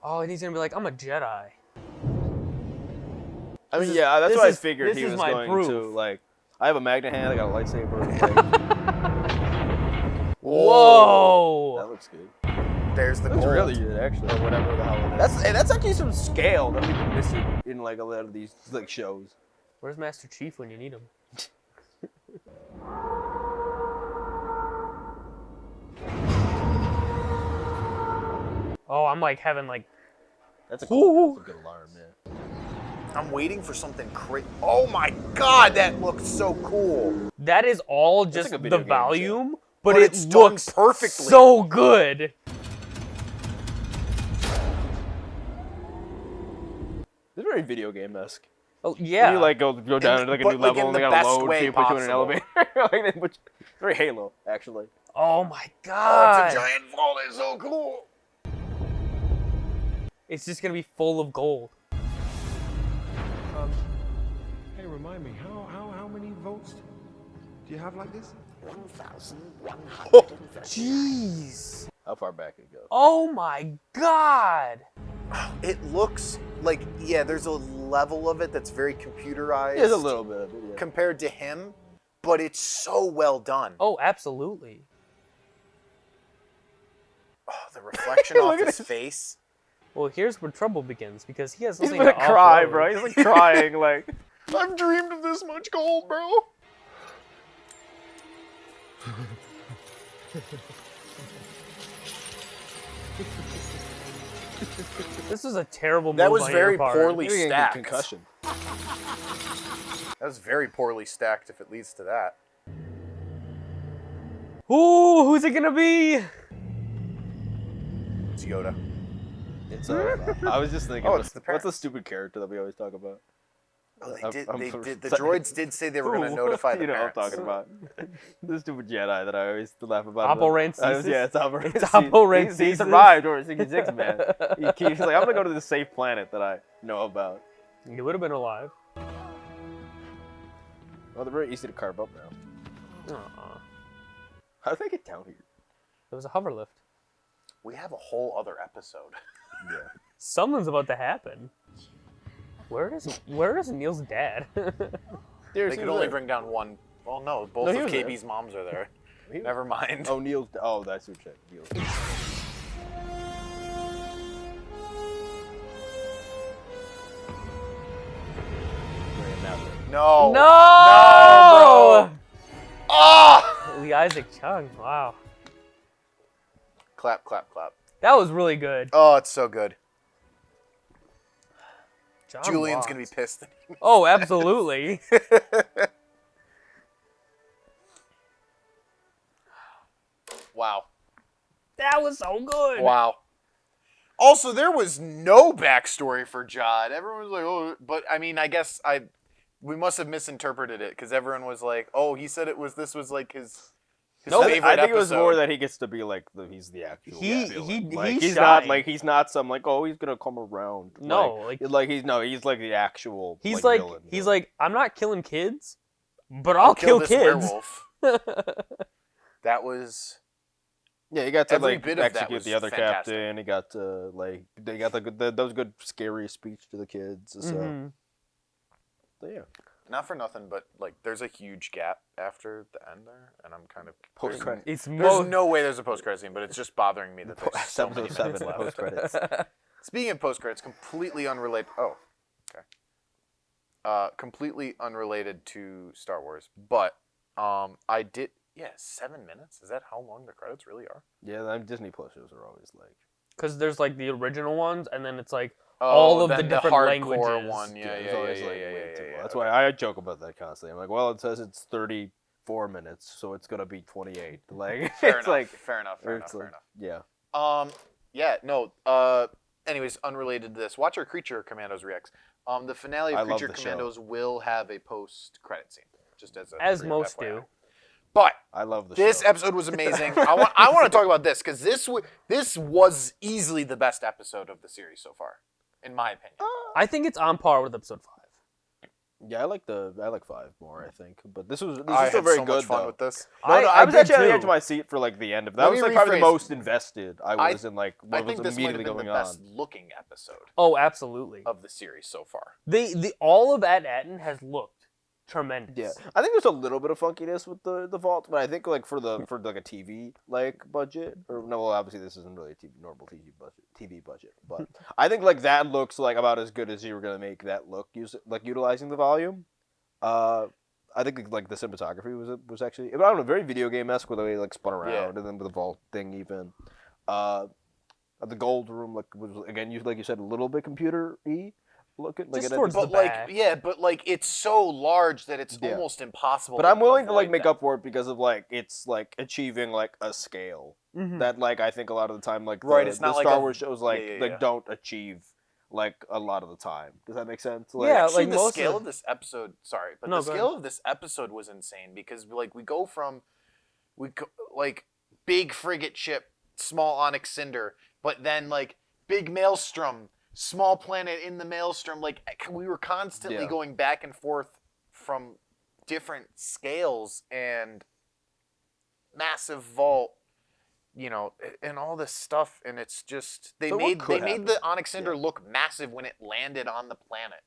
Speaker 2: Oh, and he's gonna be like, I'm a Jedi.
Speaker 1: I mean,
Speaker 2: This is-
Speaker 1: yeah, that's
Speaker 2: this
Speaker 1: what I
Speaker 2: is-
Speaker 1: figured
Speaker 2: this
Speaker 1: he
Speaker 2: is
Speaker 1: was
Speaker 2: my
Speaker 1: going
Speaker 2: proof.
Speaker 1: to. Like, I have a magnet hand. I got a lightsaber. Like,
Speaker 2: Whoa!
Speaker 1: that looks good.
Speaker 3: There's the
Speaker 1: That's
Speaker 3: gold.
Speaker 1: really good, actually.
Speaker 3: Or whatever the hell it is.
Speaker 1: That's actually some scale that we've been missing in like a lot of these like shows.
Speaker 2: Where's Master Chief when you need him? Oh, I'm like having like.
Speaker 1: That's a cool, that's a good alarm, man.
Speaker 3: I'm waiting for something crazy. Oh my god, that looks so cool.
Speaker 2: That is all
Speaker 1: That's
Speaker 2: just
Speaker 1: like a
Speaker 2: the
Speaker 1: video game
Speaker 2: volume,
Speaker 3: But
Speaker 2: but
Speaker 3: it's
Speaker 2: it
Speaker 3: done
Speaker 2: looks
Speaker 3: perfectly.
Speaker 2: so good.
Speaker 1: It's very video game-esque.
Speaker 2: Oh yeah.
Speaker 1: You like go down to like a
Speaker 3: but,
Speaker 1: new
Speaker 3: like,
Speaker 1: level
Speaker 3: in
Speaker 1: and they
Speaker 3: the
Speaker 1: gotta
Speaker 3: best
Speaker 1: load, so
Speaker 3: way
Speaker 1: you put you in an
Speaker 3: possible.
Speaker 1: elevator. Like, they put you- very Halo, actually.
Speaker 2: Oh my
Speaker 3: Oh,
Speaker 2: god.
Speaker 3: it's a giant vault. It's so cool.
Speaker 2: It's just gonna be full of gold.
Speaker 10: Hey, remind me, how many votes do you have like this?
Speaker 11: 1,130.
Speaker 2: Jeez.
Speaker 1: How far back it goes?
Speaker 2: Oh my god.
Speaker 3: It looks like, yeah, there's a level of it that's very computerized.
Speaker 1: There's a little bit of it, yeah.
Speaker 3: Compared to him, but it's so well done.
Speaker 2: Oh, absolutely.
Speaker 3: Oh, the reflection off his face.
Speaker 2: Well, here's where trouble begins because he has
Speaker 1: He's
Speaker 2: something
Speaker 1: gonna
Speaker 2: to
Speaker 1: cry,
Speaker 2: offload.
Speaker 1: bro. He's like crying, like, I've dreamed of this much gold, bro.
Speaker 2: This is a terrible move
Speaker 3: That was
Speaker 2: on
Speaker 3: very
Speaker 2: your part.
Speaker 3: poorly
Speaker 1: You're gonna get
Speaker 3: stacked.
Speaker 1: concussion.
Speaker 3: That was very poorly stacked if it leads to that.
Speaker 2: Ooh, who's it gonna be?
Speaker 3: It's Yoda.
Speaker 1: It's I was just thinking,
Speaker 3: Oh,
Speaker 1: what's
Speaker 3: it's the
Speaker 1: the
Speaker 3: parents.
Speaker 1: stupid character that we always talk about?
Speaker 3: Oh,
Speaker 1: I'm
Speaker 3: the droids did say they were going to notify the
Speaker 1: You know
Speaker 3: parents.
Speaker 1: what I'm talking about. The stupid Jedi that I always laugh about.
Speaker 2: Oppo Rancisis?
Speaker 1: Yeah, it's Oppo
Speaker 2: It's
Speaker 1: Rancisis.
Speaker 2: Oppo
Speaker 1: He
Speaker 2: Rancisis.
Speaker 1: survived Order 66, man. He's like, I'm going to go to the safe planet that I know about.
Speaker 2: You would have been alive.
Speaker 1: Well, they're very easy to carve up now. How did they get down here?
Speaker 2: It was a hover lift.
Speaker 3: We have a whole other episode.
Speaker 1: Yeah.
Speaker 2: Something's about to happen. Where is Neil's dad?
Speaker 3: They could only bring down one. Well, no, both
Speaker 1: No, he
Speaker 3: of
Speaker 1: was there.
Speaker 3: KB's moms are there. Never mind.
Speaker 1: Oh, Neil's. Oh, that's your chick. Neil's.
Speaker 3: No.
Speaker 2: No!
Speaker 3: No, bro. Ah!
Speaker 2: Lee Isaac Chung. Wow.
Speaker 3: Clap, clap, clap.
Speaker 2: That was really good.
Speaker 3: Oh, it's so good.
Speaker 2: John
Speaker 3: Julian's
Speaker 2: Watts.
Speaker 3: going to be pissed.
Speaker 2: Oh, absolutely.
Speaker 3: Wow.
Speaker 2: That was so good.
Speaker 3: Wow. Also, there was no backstory for Jod. Everyone was like, "Oh," but I mean, I guess we must have misinterpreted it because everyone was like, "Oh, he said this was like his
Speaker 1: No,
Speaker 3: favorite
Speaker 1: I think it was
Speaker 3: episode."
Speaker 1: more that he gets to be like he's the actual. villain. Like,
Speaker 2: he's
Speaker 1: not
Speaker 2: shined.
Speaker 1: like he's not some like he's gonna come around.
Speaker 2: No,
Speaker 1: he's like the actual.
Speaker 2: He's
Speaker 1: villain.
Speaker 2: he's like, I'm not killing kids, but I'll kill
Speaker 3: this
Speaker 2: kids.
Speaker 3: werewolf. That was
Speaker 1: Yeah, he got to
Speaker 3: every
Speaker 1: like
Speaker 3: bit of that
Speaker 1: execute
Speaker 3: was
Speaker 1: the other
Speaker 3: fantastic.
Speaker 1: captain. He got to like they got those good scary speech to the kids. So,
Speaker 2: Mhm.
Speaker 1: so yeah,
Speaker 3: not for nothing, but like there's a huge gap after the end there, and I'm kind of
Speaker 1: post credit.
Speaker 2: It's
Speaker 3: There's no way there's a post credit scene, but it's just bothering me that there's so many
Speaker 1: Episode 7
Speaker 3: minutes left.
Speaker 1: post credits.
Speaker 3: Speaking of post credits, completely unrelated. Oh, okay. Completely unrelated to Star Wars, but I did. Yeah, 7 minutes. Is that how long the credits really are?
Speaker 1: Yeah, them Disney Plus shows are always like.
Speaker 2: Because there's like the original ones, and then it's like all of the
Speaker 3: then
Speaker 2: different
Speaker 3: hardcore
Speaker 2: languages.
Speaker 3: one. Yeah,
Speaker 1: it's
Speaker 3: yeah,
Speaker 1: always,
Speaker 3: yeah,
Speaker 1: like,
Speaker 3: yeah,
Speaker 1: way
Speaker 3: yeah,
Speaker 1: too
Speaker 3: yeah,
Speaker 1: long.
Speaker 3: yeah.
Speaker 1: That's why I joke about that constantly. I'm like, well, it says it's 34 minutes, so it's gonna be 28. Like,
Speaker 3: Fair
Speaker 1: it's
Speaker 3: enough.
Speaker 1: like
Speaker 3: Fair enough. Fair enough.
Speaker 1: it's
Speaker 3: Fair
Speaker 1: like-
Speaker 3: enough.
Speaker 1: Yeah.
Speaker 3: Yeah. No. Anyways, unrelated to this, watch our Creature Commandos reacts. The finale
Speaker 1: I
Speaker 3: of
Speaker 1: love
Speaker 3: Creature
Speaker 1: the show.
Speaker 3: Commandos will have a post-credit scene, just as a
Speaker 2: As
Speaker 3: brief
Speaker 2: most
Speaker 3: FYI.
Speaker 2: do.
Speaker 3: But
Speaker 1: I love the
Speaker 3: this
Speaker 1: show.
Speaker 3: episode was amazing. I want to talk about this because this was easily the best episode of the series so far, in my opinion.
Speaker 2: I think it's on par with episode 5.
Speaker 1: Yeah, I like 5 more, I think. But this was
Speaker 3: I
Speaker 1: still
Speaker 3: had
Speaker 1: very
Speaker 3: so
Speaker 1: good
Speaker 3: much fun
Speaker 1: though.
Speaker 3: with this.
Speaker 1: I was
Speaker 2: did
Speaker 1: actually on the
Speaker 2: too.
Speaker 1: edge of my seat for like the end of that.
Speaker 3: Let
Speaker 1: Was
Speaker 3: me
Speaker 1: like probably the
Speaker 3: rephrase.
Speaker 1: most invested I was in like
Speaker 3: I
Speaker 1: what was
Speaker 3: think this might have
Speaker 1: immediately
Speaker 3: been
Speaker 1: going
Speaker 3: the
Speaker 1: on.
Speaker 3: best looking episode
Speaker 2: Oh, absolutely.
Speaker 3: of the series so far.
Speaker 2: The all of Attin has looked tremendous.
Speaker 1: Yeah, I think there's a little bit of funkiness with the vault, but I think like for like a TV like budget, or no, well, obviously this isn't really a normal TV budget, but I think like that looks like about as good as you were gonna make that look, utilizing the volume. I think like the cinematography was actually, I don't know, very video game-esque with the way it like spun around, and then with the vault thing even. The gold room was again, like you said, a little bit computer-y looking. Like
Speaker 2: Just
Speaker 1: it
Speaker 2: towards
Speaker 1: had
Speaker 2: the
Speaker 1: this-
Speaker 2: back.
Speaker 3: but it's so large that it's
Speaker 1: Yeah.
Speaker 3: almost impossible.
Speaker 1: But I'm willing to like
Speaker 3: avoid
Speaker 1: make
Speaker 3: that.
Speaker 1: up for it because of like it's like achieving like a scale that like I think a lot of the time like
Speaker 3: Right,
Speaker 1: the,
Speaker 3: it's not
Speaker 1: the
Speaker 3: like
Speaker 1: Star
Speaker 3: a-
Speaker 1: Wars shows
Speaker 3: yeah.
Speaker 1: don't achieve like a lot of the time. Does that make sense? Like,
Speaker 2: Yeah,
Speaker 3: Actually,
Speaker 2: like
Speaker 3: the
Speaker 2: most
Speaker 3: scale
Speaker 2: of
Speaker 3: of this episode. Sorry, but
Speaker 2: No,
Speaker 3: the
Speaker 2: go
Speaker 3: scale
Speaker 2: ahead.
Speaker 3: of this episode was insane because like we go like big frigate ship, small onyx cinder, but then like big maelstrom, small planet in the maelstrom. Like we were constantly
Speaker 1: Yeah.
Speaker 3: going back and forth from different scales and massive vault. You know, and all this stuff, and it's just they
Speaker 1: So what
Speaker 3: made
Speaker 1: could
Speaker 3: the
Speaker 1: happen?
Speaker 3: onyx cinder look massive when it landed on the planet.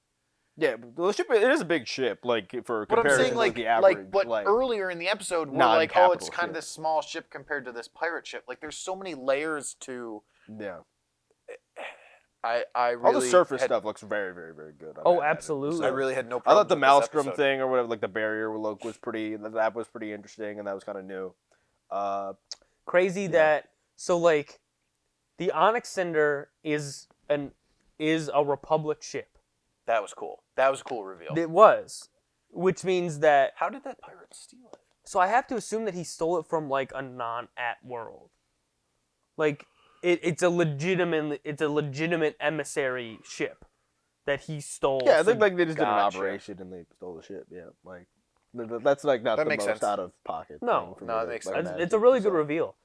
Speaker 1: yeah, the ship it is a big ship like for
Speaker 3: But I'm
Speaker 1: comparison
Speaker 3: saying
Speaker 1: to
Speaker 3: like,
Speaker 1: the average
Speaker 3: but earlier in the episode we're like, oh, it's
Speaker 1: non-capital
Speaker 3: kind of
Speaker 1: ship.
Speaker 3: this small ship compared to this pirate ship. Like, there's so many layers to.
Speaker 1: yeah.
Speaker 3: I really
Speaker 1: All the surface
Speaker 3: had,
Speaker 1: stuff looks very, very, very good.
Speaker 2: Oh,
Speaker 1: Attin.
Speaker 2: absolutely.
Speaker 3: I really had no
Speaker 1: I
Speaker 3: problem.
Speaker 1: thought the
Speaker 3: with this
Speaker 1: Maelstrom
Speaker 3: episode.
Speaker 1: thing or whatever, like the barrier look was pretty. That was pretty interesting, and that was kind of new.
Speaker 2: Crazy that so like the Onyx Cinder is a Republic ship.
Speaker 3: That was cool. That was a cool reveal.
Speaker 2: It was, which means that.
Speaker 3: How did that pirate steal it?
Speaker 2: So I have to assume that he stole it from like a non-at world. Like it's a legitimate emissary ship that he stole.
Speaker 1: Yeah, I think
Speaker 2: from-
Speaker 1: like they just did an
Speaker 3: Gotcha.
Speaker 1: operation and they stole the ship. Yeah, like that's like not
Speaker 3: That
Speaker 1: the
Speaker 3: makes
Speaker 1: most
Speaker 3: sense.
Speaker 1: out of pocket.
Speaker 2: No.
Speaker 1: thing for
Speaker 3: No,
Speaker 1: me
Speaker 3: it
Speaker 1: to,
Speaker 3: makes
Speaker 1: like,
Speaker 3: sense.
Speaker 2: It's
Speaker 1: imagine,
Speaker 2: a really good
Speaker 1: so.
Speaker 2: reveal.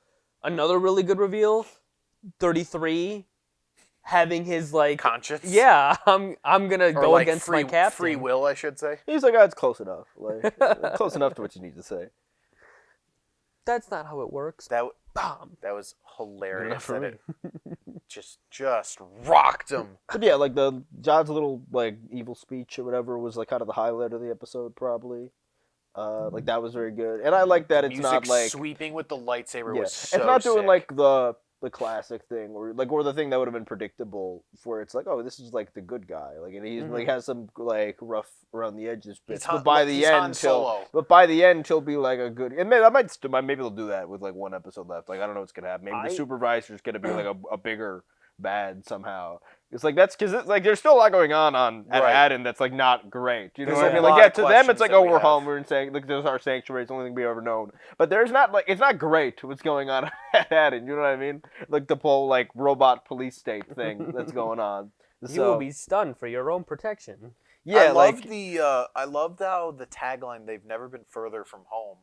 Speaker 2: Another really good reveal, 33 having his like
Speaker 3: Conscience.
Speaker 2: Yeah, I'm gonna
Speaker 3: Or
Speaker 2: go
Speaker 3: like
Speaker 2: against
Speaker 3: free,
Speaker 2: my captain.
Speaker 3: free will, I should say.
Speaker 1: He's like, oh, it's close enough. Like close enough to what you need to say.
Speaker 2: That's not how it works.
Speaker 3: That
Speaker 2: Bomb.
Speaker 3: that was hilarious.
Speaker 1: for
Speaker 3: That it just rocked him.
Speaker 1: But yeah, like the John's little like evil speech or whatever was like kind of the highlight of the episode probably. Like that was very good, and I like that it's
Speaker 3: Music
Speaker 1: not like
Speaker 3: sweeping with the lightsaber
Speaker 1: yeah,
Speaker 3: was so
Speaker 1: it's not doing
Speaker 3: sick.
Speaker 1: like the classic thing or the thing that would have been predictable where it's like, oh, this is like the good guy, like, and he's like has some like rough around the edges bits,
Speaker 3: Han-
Speaker 1: but by the
Speaker 3: he's Han
Speaker 1: end
Speaker 3: Solo.
Speaker 1: he'll be like a good, and maybe maybe they'll do that with like one episode left. Like I don't know what's gonna happen. Maybe the supervisor's gonna be like a bigger bad somehow. It's like that's because like there's still a lot going on at
Speaker 3: Right.
Speaker 1: Adin that's like not great. You know
Speaker 3: There's
Speaker 1: what I
Speaker 3: a
Speaker 1: mean?
Speaker 3: lot
Speaker 1: Like yeah,
Speaker 3: of
Speaker 1: to them it's
Speaker 3: questions
Speaker 1: like,
Speaker 3: that
Speaker 1: oh,
Speaker 3: we
Speaker 1: we're
Speaker 3: have.
Speaker 1: home, we're in like this is our sanctuary, it's the only thing we've ever known. But there's not like it's not great what's going on at Adin. You know what I mean? Like the whole like robot police state thing that's going on.
Speaker 2: You will be stunned for your own protection.
Speaker 1: yeah,
Speaker 3: I loved how the tagline "They've never been further from home"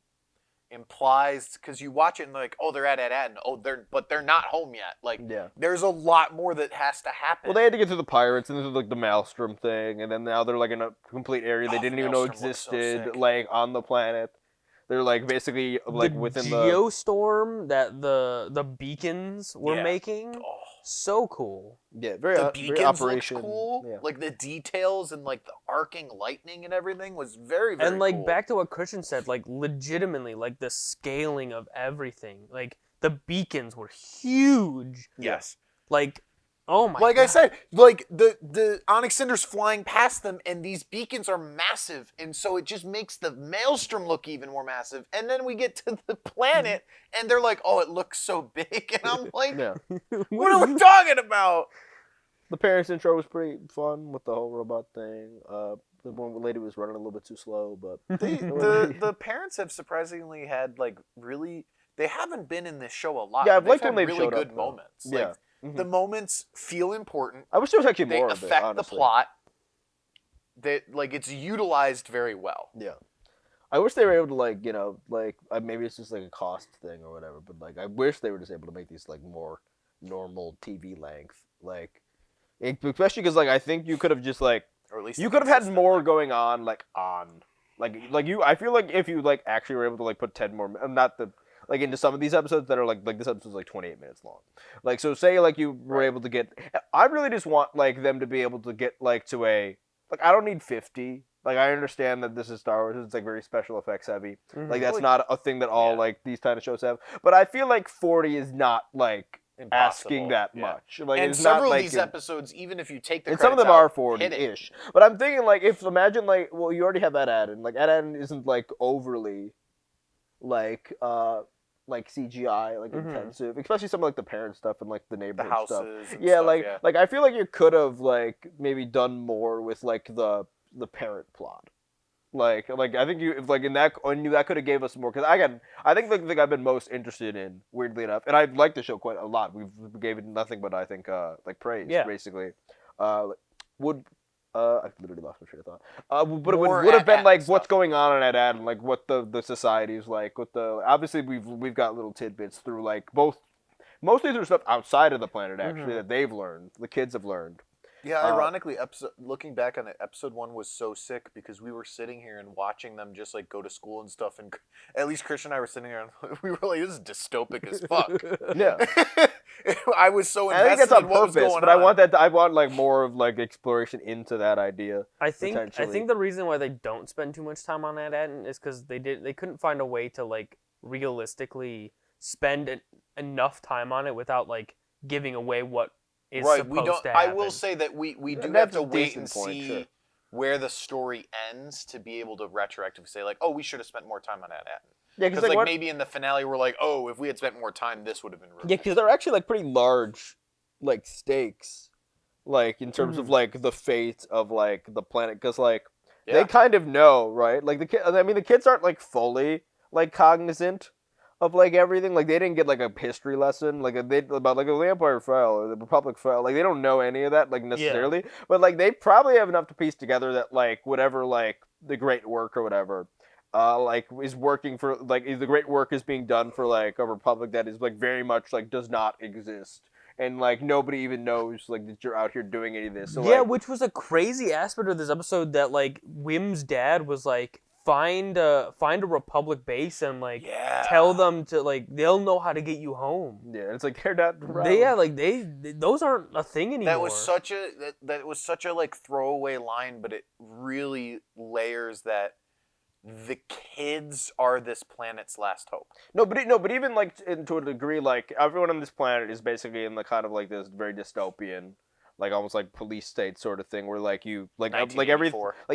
Speaker 3: implies, because you watch it and like, oh, they're at Adin. Oh, they're not home yet. Like,
Speaker 1: Yeah.
Speaker 3: there's a lot more that has to happen.
Speaker 1: well, they had to get through the pirates, and this is like the Maelstrom thing, and then now they're like in a complete area they
Speaker 3: Oh,
Speaker 1: didn't even know
Speaker 3: Maelstrom looks so
Speaker 1: existed,
Speaker 3: sick.
Speaker 1: like on the planet. They're like basically like
Speaker 2: the
Speaker 1: within the
Speaker 2: geostorm that the beacons were
Speaker 3: Yeah.
Speaker 2: making.
Speaker 3: Oh.
Speaker 2: So cool.
Speaker 1: yeah very
Speaker 3: The
Speaker 1: very
Speaker 3: beacons looked
Speaker 1: operation.
Speaker 3: cool.
Speaker 1: Yeah.
Speaker 3: Like the details and like the arcing lightning and everything was very, very
Speaker 2: And like
Speaker 3: cool.
Speaker 2: back to what Christian said, like legitimately, like the scaling of everything. Like the beacons were huge.
Speaker 3: Yes.
Speaker 2: Like, oh my.
Speaker 3: Like
Speaker 2: God.
Speaker 3: I said, like the Onyx Cinder's flying past them, and these beacons are massive, and so it just makes the Maelstrom look even more massive. And then we get to the planet, and they're like, "Oh, it looks so big," and I'm like,
Speaker 1: Yeah.
Speaker 3: "What are we talking about?"
Speaker 1: The parents intro was pretty fun with the whole robot thing. The one lady was running a little bit too slow, but
Speaker 3: The parents have surprisingly had like really. They haven't been in this show a lot.
Speaker 1: Yeah,
Speaker 3: but
Speaker 1: I've liked
Speaker 3: had
Speaker 1: when they've
Speaker 3: really
Speaker 1: showed
Speaker 3: good
Speaker 1: up, though.
Speaker 3: moments.
Speaker 1: Yeah.
Speaker 3: Like, the moments feel important.
Speaker 1: I wish there was actually
Speaker 3: They
Speaker 1: more of it.
Speaker 3: affect the
Speaker 1: Honestly.
Speaker 3: plot. That like it's utilized very well.
Speaker 1: Yeah. I wish they were able to like maybe it's just like a cost thing or whatever, but like I wish they were just able to make these like more normal TV length, like especially because like I think you could have just like
Speaker 3: or at least
Speaker 1: you could have had more going on like you. I feel like if you like actually were able to like put 10 more, not the like into some of these episodes that are like this episode's like 28 minutes long. Like so say like you were able to get. I really just want like them to be able to get like to a like I don't need 50. Like I understand that this is Star Wars, it's like very special effects heavy. Like that's not a thing that all like these kind of shows have. But I feel like 40 is not like asking that much. Like
Speaker 3: and
Speaker 1: it's
Speaker 3: several
Speaker 1: not,
Speaker 3: of these episodes, even if you take the
Speaker 1: and some of them
Speaker 3: credits
Speaker 1: are
Speaker 3: out, hit it.
Speaker 1: 40-ish. But I'm thinking like if imagine like well you already have that Attin. Like Attin isn't like overly like CGI like intensive, especially some of like the parent stuff and like the neighborhood stuff. Yeah, like I feel like you could have like maybe done more with like the parent plot. Like I think you if like in that I knew that could have gave us more because I think the thing I've been most interested in weirdly enough, and I like the show quite a lot. We gave it nothing but I think like praise basically. I literally lost my train of thought. But it would have been like what's going on in Attin, like what the society is like. What the obviously we've got little tidbits through like mostly through stuff outside of the planet actually that they've learned, the kids have learned.
Speaker 3: Yeah, ironically, looking back on it, episode 1 was so sick because we were sitting here and watching them just like go to school and stuff, and at least Christian and I were sitting there and we were like, "This is dystopic as fuck."
Speaker 1: Yeah,
Speaker 3: I was so invested
Speaker 1: I think that's on
Speaker 3: in what was
Speaker 1: purpose,
Speaker 3: going
Speaker 1: but
Speaker 3: on.
Speaker 1: I want like more of like exploration into that idea.
Speaker 2: I think the reason why they don't spend too much time on that Attin is because they couldn't find a way to like realistically spend enough time on it without like giving away what is supposed to happen.
Speaker 3: I will say that we do have to wait and see where the story ends to be able to retroactively say like, oh, we should have spent more time on that Attin. Yeah, because like maybe in the finale we're like, oh, if we had spent more time, this would have been.
Speaker 1: Yeah, because they're actually like pretty large, like stakes, like in terms of like the fate of like the planet, because like they kind of know, right? Like the kids aren't like fully like cognizant of like everything. Like they didn't get like a history lesson like about like the Empire fell or the Republic fell. Like they don't know any of that like necessarily, but like they probably have enough to piece together that like whatever like the great work or whatever like is working for like the great work is being done for like a republic that is like very much like does not exist. And like nobody even knows like that you're out here doing any of this. So,
Speaker 2: yeah, which was a crazy aspect of this episode that like Wim's dad was like find a Republic base and like tell them to like they'll know how to get you home.
Speaker 1: Yeah, it's like they're not around.
Speaker 2: They those aren't a thing anymore.
Speaker 3: That was such a like throwaway line, but it really layers that the kids are this planet's last hope.
Speaker 1: No, but even like to a degree, like everyone on this planet is basically in the kind of like this very dystopian, like almost like police state sort of thing, where like you like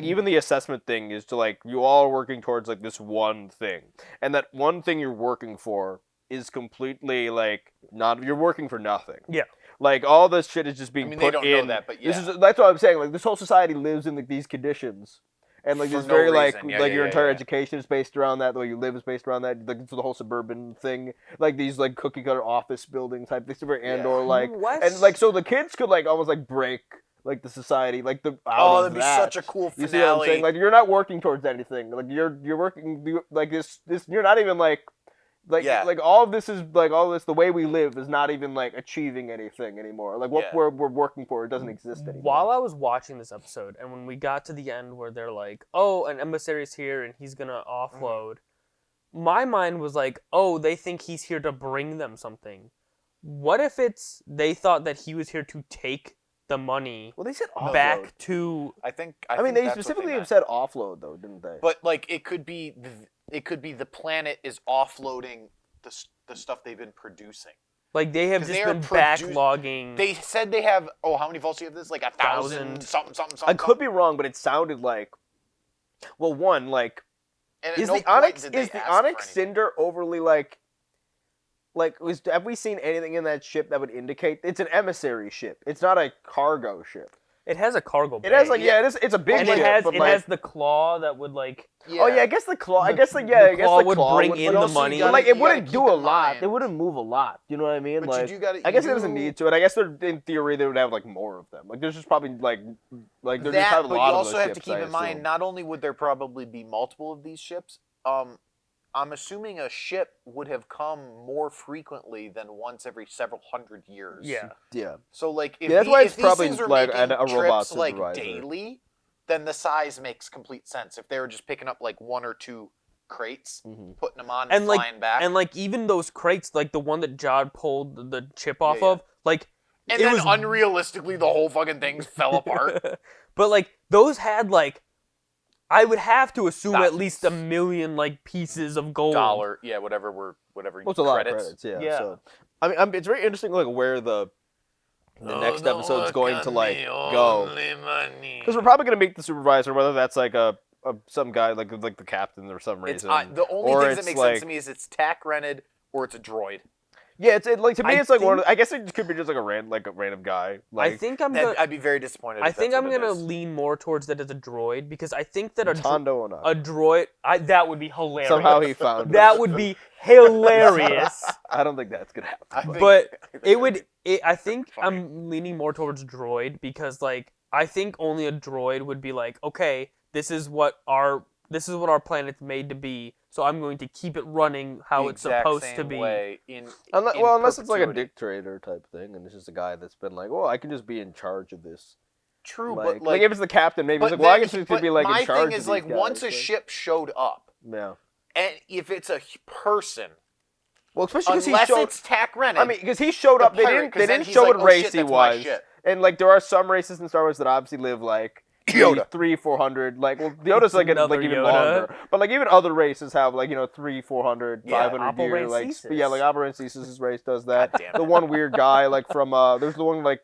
Speaker 1: even the assessment thing is to like you all are working towards like this one thing, and that one thing you're working for is completely like not you're working for nothing.
Speaker 2: Yeah.
Speaker 1: Like all this shit is just being put
Speaker 3: they don't
Speaker 1: in.
Speaker 3: know that, but yeah.
Speaker 1: That's what I'm saying. Like this whole society lives in like, these conditions. And like this very
Speaker 3: reason.
Speaker 1: your entire education is based around that. The way you live is based around that. Like the whole suburban thing, like these like cookie cutter office building type things, very Andor like, and like so the kids could like almost like break like the society like the out of
Speaker 3: that'd be
Speaker 1: that.
Speaker 3: such a cool finale.
Speaker 1: You see what I'm saying? Like you're not working towards anything. Like you're working like this. You're not even like all of this is like all this the way we live is not even like achieving anything anymore. Like what we're working for, it doesn't exist anymore.
Speaker 2: While I was watching this episode and when we got to the end where they're like, oh, an emissary's here and he's gonna offload, my mind was like, oh, they think he's here to bring them something. What if it's they thought that he was here to take the money
Speaker 1: they said offload.
Speaker 2: Back to
Speaker 3: I
Speaker 1: mean they specifically have said offload though, didn't they?
Speaker 3: But like it could be the planet is offloading the stuff they've been producing.
Speaker 2: Like they have just been backlogging.
Speaker 3: They said they have how many volts do you have this? Like 1,000 something.
Speaker 1: I could be wrong, but it sounded like one like is the Onyx Cinder overly like have we seen anything in that ship that would indicate it's an emissary ship? It's not a cargo ship.
Speaker 2: It has a cargo bay.
Speaker 1: It has it's a big
Speaker 2: and
Speaker 1: ship,
Speaker 2: it
Speaker 1: but like,
Speaker 2: has the claw that would like.
Speaker 1: Oh yeah, I guess the claw. I guess the
Speaker 2: claw would
Speaker 1: claw
Speaker 2: bring in the money.
Speaker 1: But like it
Speaker 3: you gotta
Speaker 1: wouldn't
Speaker 3: keep
Speaker 1: do a
Speaker 3: in
Speaker 1: lot.
Speaker 3: mind-
Speaker 1: It wouldn't move a lot. You know what I mean?
Speaker 3: But
Speaker 1: like
Speaker 3: you gotta-
Speaker 1: I guess it
Speaker 3: you-
Speaker 1: doesn't need to. And I guess in theory they would have like more of them. Like there's just probably like there's just
Speaker 3: That,
Speaker 1: have a
Speaker 3: but you
Speaker 1: lot of
Speaker 3: also
Speaker 1: those
Speaker 3: have to
Speaker 1: ships,
Speaker 3: keep
Speaker 1: I
Speaker 3: in mind,
Speaker 1: assume.
Speaker 3: not only would there probably be multiple of these ships, I'm assuming a ship would have come more frequently than once every several hundred years.
Speaker 2: Yeah.
Speaker 1: Yeah.
Speaker 3: So like if,
Speaker 1: that's why it's
Speaker 3: if these
Speaker 1: probably
Speaker 3: things were
Speaker 1: like
Speaker 3: making
Speaker 1: a robot
Speaker 3: trips like
Speaker 1: supervisor.
Speaker 3: daily, then the size makes complete sense. If they were just picking up like 1 or 2 crates, putting them on and flying back,
Speaker 2: and like even those crates, like the one that Jod pulled the chip off
Speaker 3: Yeah, yeah.
Speaker 2: of, like
Speaker 3: and
Speaker 2: it
Speaker 3: then
Speaker 2: was
Speaker 3: unrealistically the whole fucking thing fell apart.
Speaker 2: But like those had like, I would have to assume at
Speaker 3: Thousands.
Speaker 2: least 1 million like pieces of gold.
Speaker 3: Dollar, yeah, whatever
Speaker 1: Well, it's a lot of credits, yeah. So I mean, it's very interesting like where the next episode's going to like go. Because we're probably gonna meet the supervisor, whether that's like a some guy like the captain or some
Speaker 3: It's,
Speaker 1: reason.
Speaker 3: the only
Speaker 1: or
Speaker 3: things that
Speaker 1: it's
Speaker 3: make
Speaker 1: like,
Speaker 3: sense to me is it's tack rented or it's a droid.
Speaker 1: Yeah, it's like to me,
Speaker 2: I
Speaker 1: it's like one.
Speaker 2: think-
Speaker 1: I guess it could be just like a random guy. Like
Speaker 2: I think I'm gonna.
Speaker 3: I'd be very disappointed.
Speaker 2: I
Speaker 3: if
Speaker 2: think
Speaker 3: that's
Speaker 2: I'm
Speaker 3: what it
Speaker 2: gonna
Speaker 3: is.
Speaker 2: lean more towards that as a droid because I think that
Speaker 1: Tondo or not.
Speaker 2: a droid. That would be hilarious.
Speaker 1: Somehow he found
Speaker 2: that
Speaker 1: us.
Speaker 2: would be hilarious.
Speaker 1: I don't think that's gonna happen.
Speaker 3: I think-
Speaker 2: But
Speaker 3: I think
Speaker 2: it would.
Speaker 3: that'd
Speaker 2: I think
Speaker 3: funny.
Speaker 2: I'm leaning more towards droid because like I think only a droid would be like, okay, this is what our planet's made to be, so I'm going to keep it running how
Speaker 3: the
Speaker 2: it's
Speaker 3: exact
Speaker 2: supposed
Speaker 3: same
Speaker 2: to be.
Speaker 3: way in
Speaker 1: Unless it's like a
Speaker 3: perpetuity.
Speaker 1: dictator type thing, and it's just a guy that's been like, well, I can just be in charge of this.
Speaker 3: True,
Speaker 1: Like,
Speaker 3: but like,
Speaker 1: if it's the captain, maybe
Speaker 3: but
Speaker 1: it's like, well, I
Speaker 3: then-
Speaker 1: guess it
Speaker 3: but
Speaker 1: could be like
Speaker 3: my
Speaker 1: in charge.
Speaker 3: thing is
Speaker 1: of
Speaker 3: like
Speaker 1: these
Speaker 3: once
Speaker 1: guys,
Speaker 3: a
Speaker 1: like-
Speaker 3: ship showed up,
Speaker 1: Yeah.
Speaker 3: and if it's a person,
Speaker 1: Well, especially because he
Speaker 3: unless
Speaker 1: showed.
Speaker 3: it's tack rented.
Speaker 1: I mean, because he showed up. They
Speaker 3: pirate,
Speaker 1: didn't.
Speaker 3: 'cause
Speaker 1: They
Speaker 3: then
Speaker 1: didn't
Speaker 3: he's
Speaker 1: show
Speaker 3: like,
Speaker 1: what
Speaker 3: oh,
Speaker 1: race
Speaker 3: shit,
Speaker 1: he
Speaker 3: that's my
Speaker 1: was.
Speaker 3: shit.
Speaker 1: And like, there are some races in Star Wars that obviously live like
Speaker 3: Yoda.
Speaker 1: 300-400. Like, well, Yoda's like
Speaker 2: Another
Speaker 1: even
Speaker 2: Yoda.
Speaker 1: longer. But like, even other races have like 300, 400,
Speaker 3: Yeah,
Speaker 1: 500 years. Like,
Speaker 2: Aporancesis.
Speaker 1: yeah, like Aporancesis' race does that.
Speaker 3: God damn
Speaker 1: The
Speaker 3: it.
Speaker 1: one weird guy like from there's the one like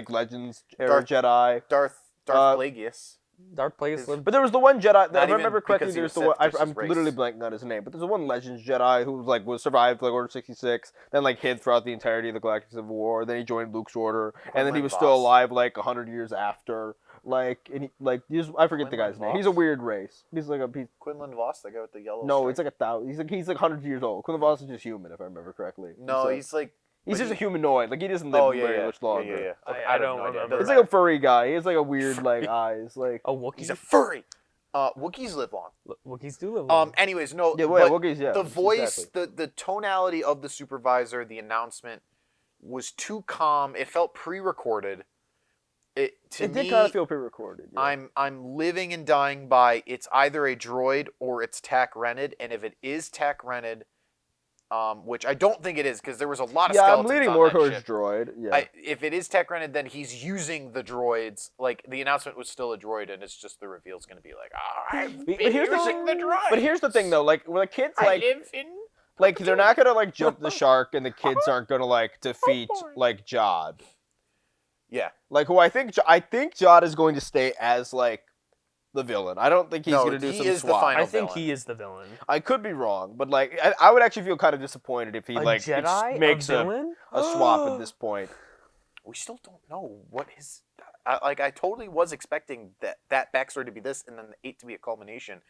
Speaker 1: Legends era
Speaker 3: Darth-
Speaker 1: Jedi.
Speaker 3: Darth Plagueis.
Speaker 2: Dark Plagueis lived.
Speaker 1: But there was the one Jedi. That,
Speaker 3: Not
Speaker 1: if I remember
Speaker 3: even
Speaker 1: correctly,
Speaker 3: because he
Speaker 1: there's
Speaker 3: was
Speaker 1: the one.
Speaker 3: Sith, just
Speaker 1: I'm
Speaker 3: his race.
Speaker 1: literally blanking on his name, but there's the one Legends Jedi who was survived like Order 66, then like hid throughout the entirety of the Galactic Civil War. Then he joined Luke's order, and then he
Speaker 3: Quinlan
Speaker 1: was still
Speaker 3: Voss.
Speaker 1: alive like 100 years after. Like, and I forget the
Speaker 3: Quinlan
Speaker 1: guy's name.
Speaker 3: Voss?
Speaker 1: He's a weird race. He's like
Speaker 3: Quinlan Voss, the guy with the yellow.
Speaker 1: no,
Speaker 3: stripe.
Speaker 1: it's like 1,000. He's like 100 years old. Quinlan Voss is just human, if I remember correctly.
Speaker 3: No, he's like.
Speaker 1: he's
Speaker 3: but
Speaker 1: just a
Speaker 3: he-
Speaker 1: humanoid. Like he doesn't live
Speaker 3: Oh yeah,
Speaker 1: very
Speaker 3: yeah,
Speaker 1: much longer.
Speaker 3: yeah, yeah.
Speaker 2: I
Speaker 3: have
Speaker 2: don't
Speaker 3: no idea.
Speaker 2: remember.
Speaker 1: It's
Speaker 3: Doesn't
Speaker 1: like a furry guy. He has like a weird like eyes. Like
Speaker 2: A Wookiee.
Speaker 3: He's a furry. Wookiees live long.
Speaker 2: Wookiees do live long.
Speaker 3: Anyways, no.
Speaker 1: Yeah, well,
Speaker 3: but
Speaker 1: Wookiees, yeah,
Speaker 3: The voice,
Speaker 1: exactly.
Speaker 3: the tonality of the supervisor, the announcement was too calm. It felt pre-recorded. To
Speaker 1: it
Speaker 3: me,
Speaker 1: did kind of feel pre-recorded. Yeah.
Speaker 3: I'm living and dying by it's either a droid or it's tack rented, and if it is tack rented, which I don't think it is because there was a lot of
Speaker 1: yeah, I'm
Speaker 3: skeletons
Speaker 1: leaning
Speaker 3: on
Speaker 1: more
Speaker 3: that
Speaker 1: towards
Speaker 3: ship.
Speaker 1: droid. Yeah.
Speaker 3: If it is tech rented, then he's using the droids. Like the announcement was still a droid, and it's just the reveal's going to be like, I've been using the droid.
Speaker 1: But here's the thing, though. Like, when the kids
Speaker 3: I
Speaker 1: like,
Speaker 3: live in.
Speaker 1: like they're not gonna like jump the shark, and the kids aren't gonna like defeat like Jod.
Speaker 3: Yeah.
Speaker 1: Like, who I think Jod is going to stay as like the villain. I don't think he's
Speaker 3: No,
Speaker 1: gonna do
Speaker 3: he
Speaker 1: some
Speaker 3: is the
Speaker 1: swap.
Speaker 3: final
Speaker 2: I think
Speaker 3: villain.
Speaker 2: he is the villain.
Speaker 1: I could be wrong, but like, I would actually feel kind of disappointed if he
Speaker 2: A
Speaker 1: like
Speaker 2: Jedi?
Speaker 1: makes
Speaker 2: a villain?
Speaker 1: a swap at this point.
Speaker 3: We still don't know what his. I totally was expecting that backstory to be this, and then the 8 to be a culmination.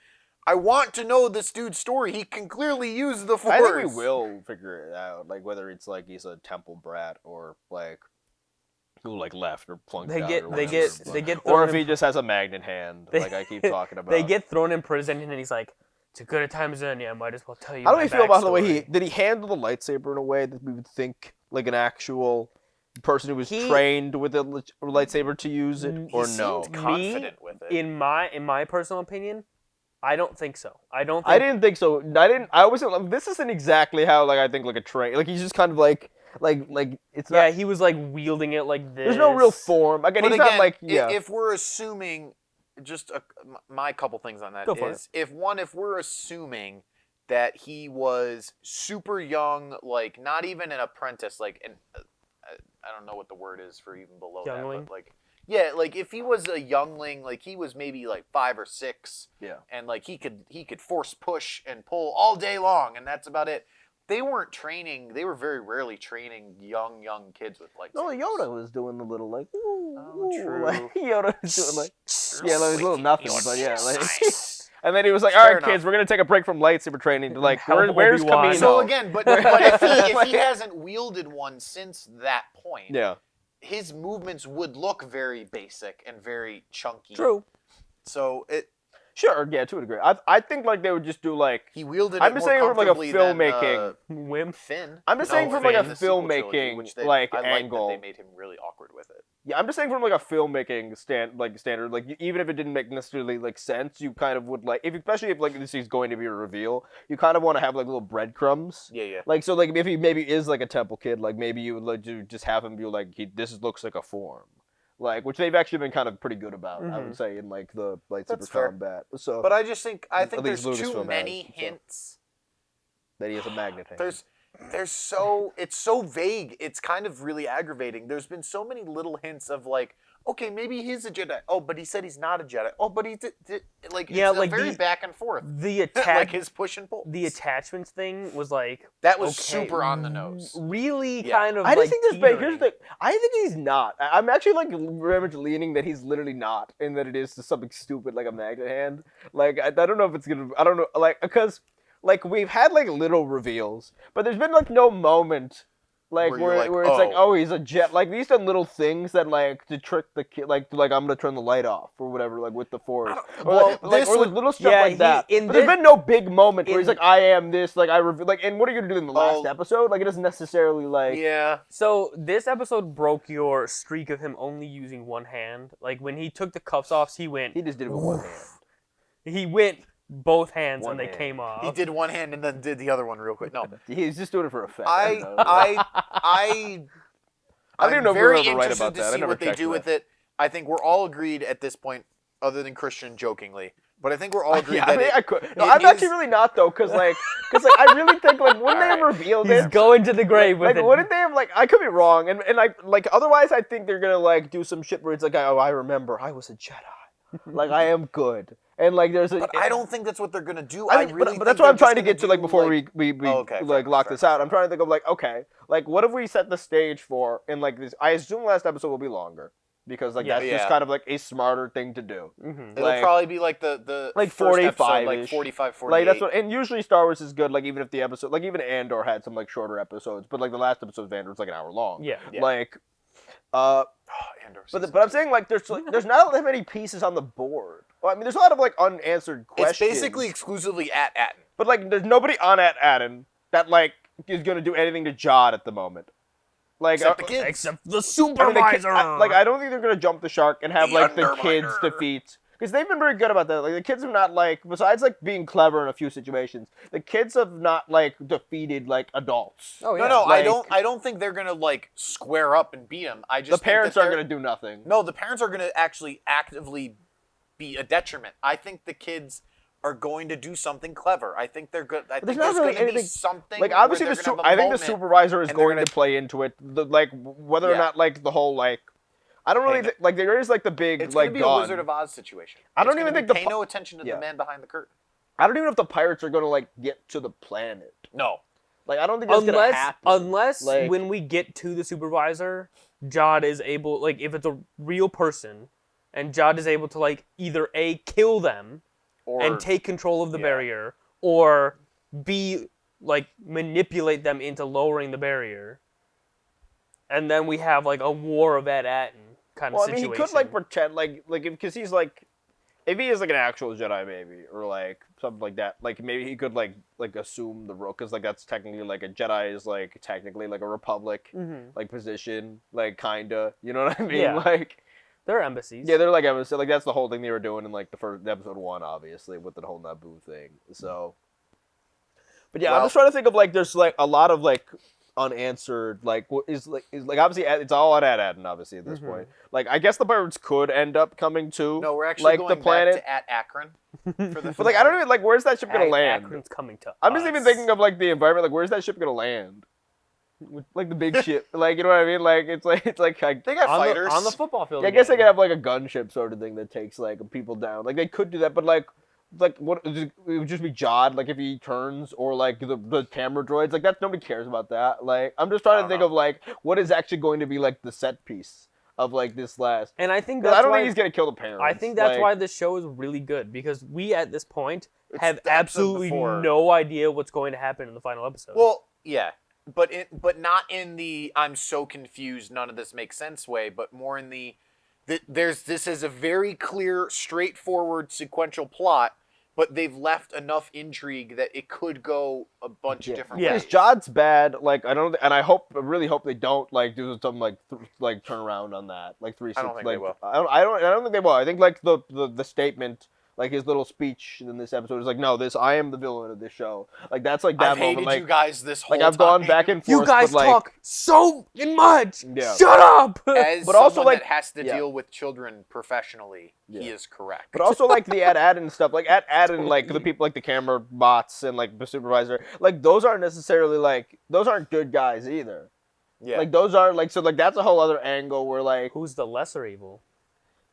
Speaker 3: I want to know this dude's story. He can clearly use the Force.
Speaker 1: I think we will figure it out, like whether it's like he's a temple brat or like who like left or plunked out. or
Speaker 2: They
Speaker 1: whatever,
Speaker 2: get
Speaker 1: or
Speaker 2: thrown
Speaker 1: if
Speaker 2: in-
Speaker 1: he just has a magnet hand, like I keep talking about.
Speaker 2: They get thrown in prison and he's like, "It's a good a time as any. I might as well tell you."
Speaker 1: How do
Speaker 2: my
Speaker 1: we feel about the way
Speaker 2: backstory."
Speaker 1: did he handle the lightsaber in a way that we would think like an actual person who was trained with a lightsaber to use it, or no?
Speaker 3: seemed confident with it.
Speaker 2: In my personal opinion, I don't think so. I don't. Think,
Speaker 1: I didn't think so. I wasn't. This isn't exactly how like I think like a train. Like he's just kind of like it's not.
Speaker 2: Yeah, he was like wielding it like this.
Speaker 1: There's no real form. Again,
Speaker 3: But
Speaker 1: he's
Speaker 3: again,
Speaker 1: not like yeah.
Speaker 3: if we're assuming, just my couple things on that
Speaker 2: Go for
Speaker 3: is, if we're assuming that he was super young, like not even an apprentice, like an I don't know what the word is for even below
Speaker 2: Youngling?
Speaker 3: that, but like yeah, like if he was a youngling, like he was maybe like 5 or 6,
Speaker 1: Yeah.
Speaker 3: and like he could force push and pull all day long, and that's about it. they weren't training. They were very rarely training young kids with lightsabers.
Speaker 1: No, Yoda was doing the little like. Ooh,
Speaker 3: true.
Speaker 1: Like, Yoda was doing like. Yeah, like little
Speaker 3: Sweet.
Speaker 1: nothing,
Speaker 3: You're
Speaker 1: but yeah, like.
Speaker 3: nice.
Speaker 1: And then he was like, "All
Speaker 3: Fair
Speaker 1: right,
Speaker 3: enough.
Speaker 1: kids, we're gonna take a break from lightsaber training. Like,
Speaker 2: Help
Speaker 1: where's
Speaker 2: Obi-Wan.
Speaker 1: Kamino?"
Speaker 3: So again, but if he hasn't wielded one since that point,
Speaker 1: yeah,
Speaker 3: his movements would look very basic and very chunky.
Speaker 1: true.
Speaker 3: So
Speaker 1: Sure, yeah, to a degree. I think like they would just do like.
Speaker 3: he wielded
Speaker 1: I'm
Speaker 3: it
Speaker 1: just
Speaker 3: more
Speaker 1: saying from like a
Speaker 3: comfortably than,
Speaker 1: filmmaking.
Speaker 2: Whim.
Speaker 3: Finn.
Speaker 1: I'm just saying from like a
Speaker 3: the sequel trilogy,
Speaker 1: filmmaking
Speaker 3: which they,
Speaker 1: like
Speaker 3: I
Speaker 1: angle.
Speaker 3: Like that they made him really awkward with it.
Speaker 1: Yeah, I'm just saying from like a filmmaking standard, like even if it didn't make necessarily like sense, you kind of would like, especially if like this is going to be a reveal, you kind of want to have like little breadcrumbs.
Speaker 3: Yeah.
Speaker 1: Like so, like if he maybe is like a temple kid, like maybe you would like to just have him be like, looks like a form, like which they've actually been kind of pretty good about, I would say, in like the
Speaker 3: That's
Speaker 1: lightsaber
Speaker 3: fair.
Speaker 1: combat. So,
Speaker 3: But I think
Speaker 1: At
Speaker 3: there's
Speaker 1: least
Speaker 3: too
Speaker 1: Lucasfilm
Speaker 3: many
Speaker 1: has, so.
Speaker 3: hints.
Speaker 1: that he has a magnet hand.
Speaker 3: It's so vague. It's kind of really aggravating. There's been so many little hints of like, okay, maybe he's a Jedi. Oh, but he said he's not a Jedi. Oh, but he did like
Speaker 2: Yeah,
Speaker 3: it's
Speaker 2: like
Speaker 3: very
Speaker 2: the-
Speaker 3: back and forth.
Speaker 2: The
Speaker 3: like his push and pull.
Speaker 2: The attachments thing was like
Speaker 3: That was
Speaker 2: okay,
Speaker 3: super on the nose.
Speaker 2: Really
Speaker 3: Yeah.
Speaker 2: kind of.
Speaker 1: I just
Speaker 2: like
Speaker 1: think this big. Here's
Speaker 2: teetering.
Speaker 1: the thing. I think he's not. I'm actually like very much leaning that he's literally not, and that it is just something stupid like a magnet hand. Like I don't know if it's gonna. I don't know. Like because like we've had like little reveals, but there's been like no moment. Like
Speaker 3: Where
Speaker 1: where,
Speaker 3: you're like,
Speaker 1: where it's like,
Speaker 3: oh.
Speaker 1: oh, he's a jet. Like these done little things that like to trick the kid, like I'm gonna turn the light off or whatever, like with the force, or
Speaker 3: well,
Speaker 1: like,
Speaker 3: this
Speaker 1: or like
Speaker 3: would-
Speaker 1: little stuff
Speaker 2: yeah,
Speaker 1: like that.
Speaker 2: in
Speaker 1: But there's
Speaker 2: this-
Speaker 1: been no big moment where he's
Speaker 2: in-
Speaker 1: like, I am this. Like I reveal. Like, and what are you gonna do in the last
Speaker 3: Oh.
Speaker 1: episode? Like it doesn't necessarily like.
Speaker 3: Yeah.
Speaker 2: So this episode broke your streak of him only using one hand. Like when he took the cuffs off, he went.
Speaker 1: He just did it with one hand.
Speaker 2: He went both hands
Speaker 1: One
Speaker 2: and they
Speaker 1: hand.
Speaker 2: came off.
Speaker 3: He did one hand and then did the other one real quick. No.
Speaker 1: He's just doing it for effect.
Speaker 3: I
Speaker 1: don't know.
Speaker 3: I
Speaker 1: I don't even know
Speaker 3: I'm
Speaker 1: if we were
Speaker 3: very
Speaker 1: ever right
Speaker 3: interested
Speaker 1: about
Speaker 3: to
Speaker 1: that. I
Speaker 3: see
Speaker 1: never
Speaker 3: what they
Speaker 1: checked
Speaker 3: do
Speaker 1: that.
Speaker 3: with it. I think we're all agreed at this point, other than Christian jokingly, but I think we're all agreed
Speaker 1: Yeah,
Speaker 3: that
Speaker 1: I mean,
Speaker 3: it,
Speaker 1: I could. No,
Speaker 3: it
Speaker 1: I'm actually
Speaker 3: is-
Speaker 1: really not though, because I really think like when they revealed
Speaker 2: He's
Speaker 1: it,
Speaker 2: going to the grave with
Speaker 1: like
Speaker 2: it.
Speaker 1: wouldn't they have like I could be wrong, and I like otherwise I think they're gonna like do some shit where it's like, oh, I remember I was a Jedi, like I am good, and like there's a.
Speaker 3: But I don't think that's what they're gonna do.
Speaker 1: I mean,
Speaker 3: really
Speaker 1: but that's
Speaker 3: think
Speaker 1: what I'm
Speaker 3: they're
Speaker 1: trying to
Speaker 3: just
Speaker 1: get to
Speaker 3: gonna
Speaker 1: like
Speaker 3: do,
Speaker 1: before
Speaker 3: like-
Speaker 1: we
Speaker 3: Oh, okay, fair
Speaker 1: like
Speaker 3: enough,
Speaker 1: lock
Speaker 3: fair
Speaker 1: this out. I'm trying to think of like, okay, like what if we set the stage for and like this? I assume last episode will be longer because like that's
Speaker 3: Yeah.
Speaker 1: just kind of like a smarter thing to do.
Speaker 3: It'll
Speaker 1: Like-
Speaker 3: probably be like the
Speaker 1: like
Speaker 3: first episode,
Speaker 1: 45
Speaker 3: like 45, 48.
Speaker 1: Like that's what, and usually Star Wars is good. Like even if the episode, like even Andor had some like shorter episodes, but like the last episode of Andor was like an hour long.
Speaker 2: Yeah.
Speaker 1: Like,
Speaker 3: Andor
Speaker 1: but
Speaker 3: season
Speaker 1: but I'm saying like there's not that many pieces on the board. Well, I mean, there's a lot of like unanswered
Speaker 3: It's
Speaker 1: questions.
Speaker 3: basically exclusively at Attin.
Speaker 1: but like there's nobody on at Attin that like is gonna do anything to Jod at the moment. Like
Speaker 3: Except the kids.
Speaker 2: Except the
Speaker 1: I mean, the
Speaker 2: supervisor.
Speaker 1: I don't think they're gonna jump the shark and have
Speaker 3: The
Speaker 1: like the kids
Speaker 3: Underminer.
Speaker 1: defeat. Because they've been very good about that. Like the kids have not like, besides like being clever in a few situations, the kids have not like defeated like adults.
Speaker 2: Oh yeah.
Speaker 3: No,
Speaker 1: Like-
Speaker 3: I don't think they're gonna like square up and beat him. I just
Speaker 1: The
Speaker 3: think
Speaker 1: parents
Speaker 3: that
Speaker 1: are
Speaker 3: they're-
Speaker 1: gonna do nothing.
Speaker 3: No, the parents are gonna actually actively be a detriment. I think the kids are going to do something clever. I think they're good. I
Speaker 1: There's
Speaker 3: think
Speaker 1: not
Speaker 3: there's
Speaker 1: really
Speaker 3: going to be
Speaker 1: anything-
Speaker 3: something.
Speaker 1: Like obviously,
Speaker 3: where
Speaker 1: the
Speaker 3: they're gonna have
Speaker 1: I
Speaker 3: a
Speaker 1: think the
Speaker 3: moment,
Speaker 1: supervisor is
Speaker 3: and they're
Speaker 1: going
Speaker 3: gonna-
Speaker 1: to play into it. Like whether or
Speaker 3: Yeah.
Speaker 1: not like the whole like, I don't really
Speaker 3: Pay no-
Speaker 1: like there is like the big
Speaker 3: It's
Speaker 1: like
Speaker 3: going to be
Speaker 1: gun.
Speaker 3: a Wizard of Oz situation.
Speaker 1: I don't
Speaker 3: It's
Speaker 1: even
Speaker 3: gonna
Speaker 1: think
Speaker 3: be
Speaker 1: the
Speaker 3: pay
Speaker 1: pu-
Speaker 3: no attention to
Speaker 1: Yeah.
Speaker 3: the man behind the curtain.
Speaker 1: I don't even know if the pirates are going to like get to the planet.
Speaker 3: No.
Speaker 1: Like I don't think that's gonna happen.
Speaker 2: Unless
Speaker 1: Like-
Speaker 2: when we get to the supervisor, Jod is able, like if it's a real person, and Jod is able to like either A, kill them
Speaker 3: Or
Speaker 2: and take control of the
Speaker 3: yeah.
Speaker 2: barrier, or B, like manipulate them into lowering the barrier. And then we have like a war of Attin kind of
Speaker 1: Well, I mean,
Speaker 2: situation.
Speaker 1: he could like pretend like because he's like, if he is like an actual Jedi maybe or like something like that, like maybe he could like assume the role because like that's technically like a Jedi is like technically like a Republic like position like kinda, you know what I mean?
Speaker 2: Yeah.
Speaker 1: Like
Speaker 2: They're embassies.
Speaker 1: yeah, they're like embassy, like that's the whole thing they were doing in like the first episode 1 obviously with the whole Naboo thing. So, but yeah, I'm
Speaker 3: Well-
Speaker 1: just trying to think of like there's like a lot of like unanswered like what is like obviously it's all on Attin obviously at this point. Like I guess the pirates could end up coming to
Speaker 3: No, we're actually
Speaker 1: like
Speaker 3: going
Speaker 1: the planet.
Speaker 3: back to Akron for the
Speaker 1: But like I don't even like where's that ship gonna
Speaker 2: Ak-
Speaker 1: land?
Speaker 2: Akron's coming to
Speaker 1: I'm just
Speaker 2: us.
Speaker 1: even thinking of like the environment. Like where's that ship gonna land? Like the big ship. Like you know what I mean? Like it's like I,
Speaker 3: They got fighters
Speaker 2: on the football field.
Speaker 1: yeah, I guess they
Speaker 2: again.
Speaker 1: could have like a gunship sort of thing that takes like people down. Like they could do that, but like like what it would just be Jod, like if he turns, or like the camera droids, like that's nobody cares about that. Like I'm just trying to think of like what is actually going to be like the set piece of like this last.
Speaker 2: And I think
Speaker 1: 'Cause
Speaker 2: that's
Speaker 1: I don't
Speaker 2: why
Speaker 1: think he's gonna kill the parents.
Speaker 2: I think that's
Speaker 1: like,
Speaker 2: why this show is really good, because we at this point have
Speaker 3: the episode
Speaker 2: absolutely
Speaker 3: before.
Speaker 2: no idea what's going to happen in the final episode.
Speaker 3: Well, yeah, but not in the I'm so confused, none of this makes sense way, but more in the this is a very clear, straightforward, sequential plot, but they've left enough intrigue that it could go a bunch of different
Speaker 1: Because
Speaker 3: ways.
Speaker 1: Jod's bad, like I don't, and I really hope they don't like do something like turn around on that, like 360.
Speaker 3: I don't think
Speaker 1: like,
Speaker 3: they will.
Speaker 1: I don't think they will. I think like the statement, like his little speech in this episode is like, no, I am the villain of this show. Like that's like that
Speaker 3: I've
Speaker 1: moment.
Speaker 3: hated
Speaker 1: Like
Speaker 3: you guys this whole
Speaker 1: like I've gone
Speaker 3: time.
Speaker 1: back and forth.
Speaker 2: you guys
Speaker 1: but, like,
Speaker 2: talk so much.
Speaker 1: Yeah.
Speaker 2: Shut up.
Speaker 3: As
Speaker 1: But also,
Speaker 3: someone
Speaker 1: like-
Speaker 3: that has to
Speaker 1: yeah.
Speaker 3: deal with children professionally, he is correct.
Speaker 1: But also like the Attin stuff, like Attin, like the people like the camera bots and like the supervisor, like those aren't necessarily like those aren't good guys either.
Speaker 3: Yeah.
Speaker 1: Like those are like so like that's a whole other angle where like
Speaker 2: Who's the lesser evil?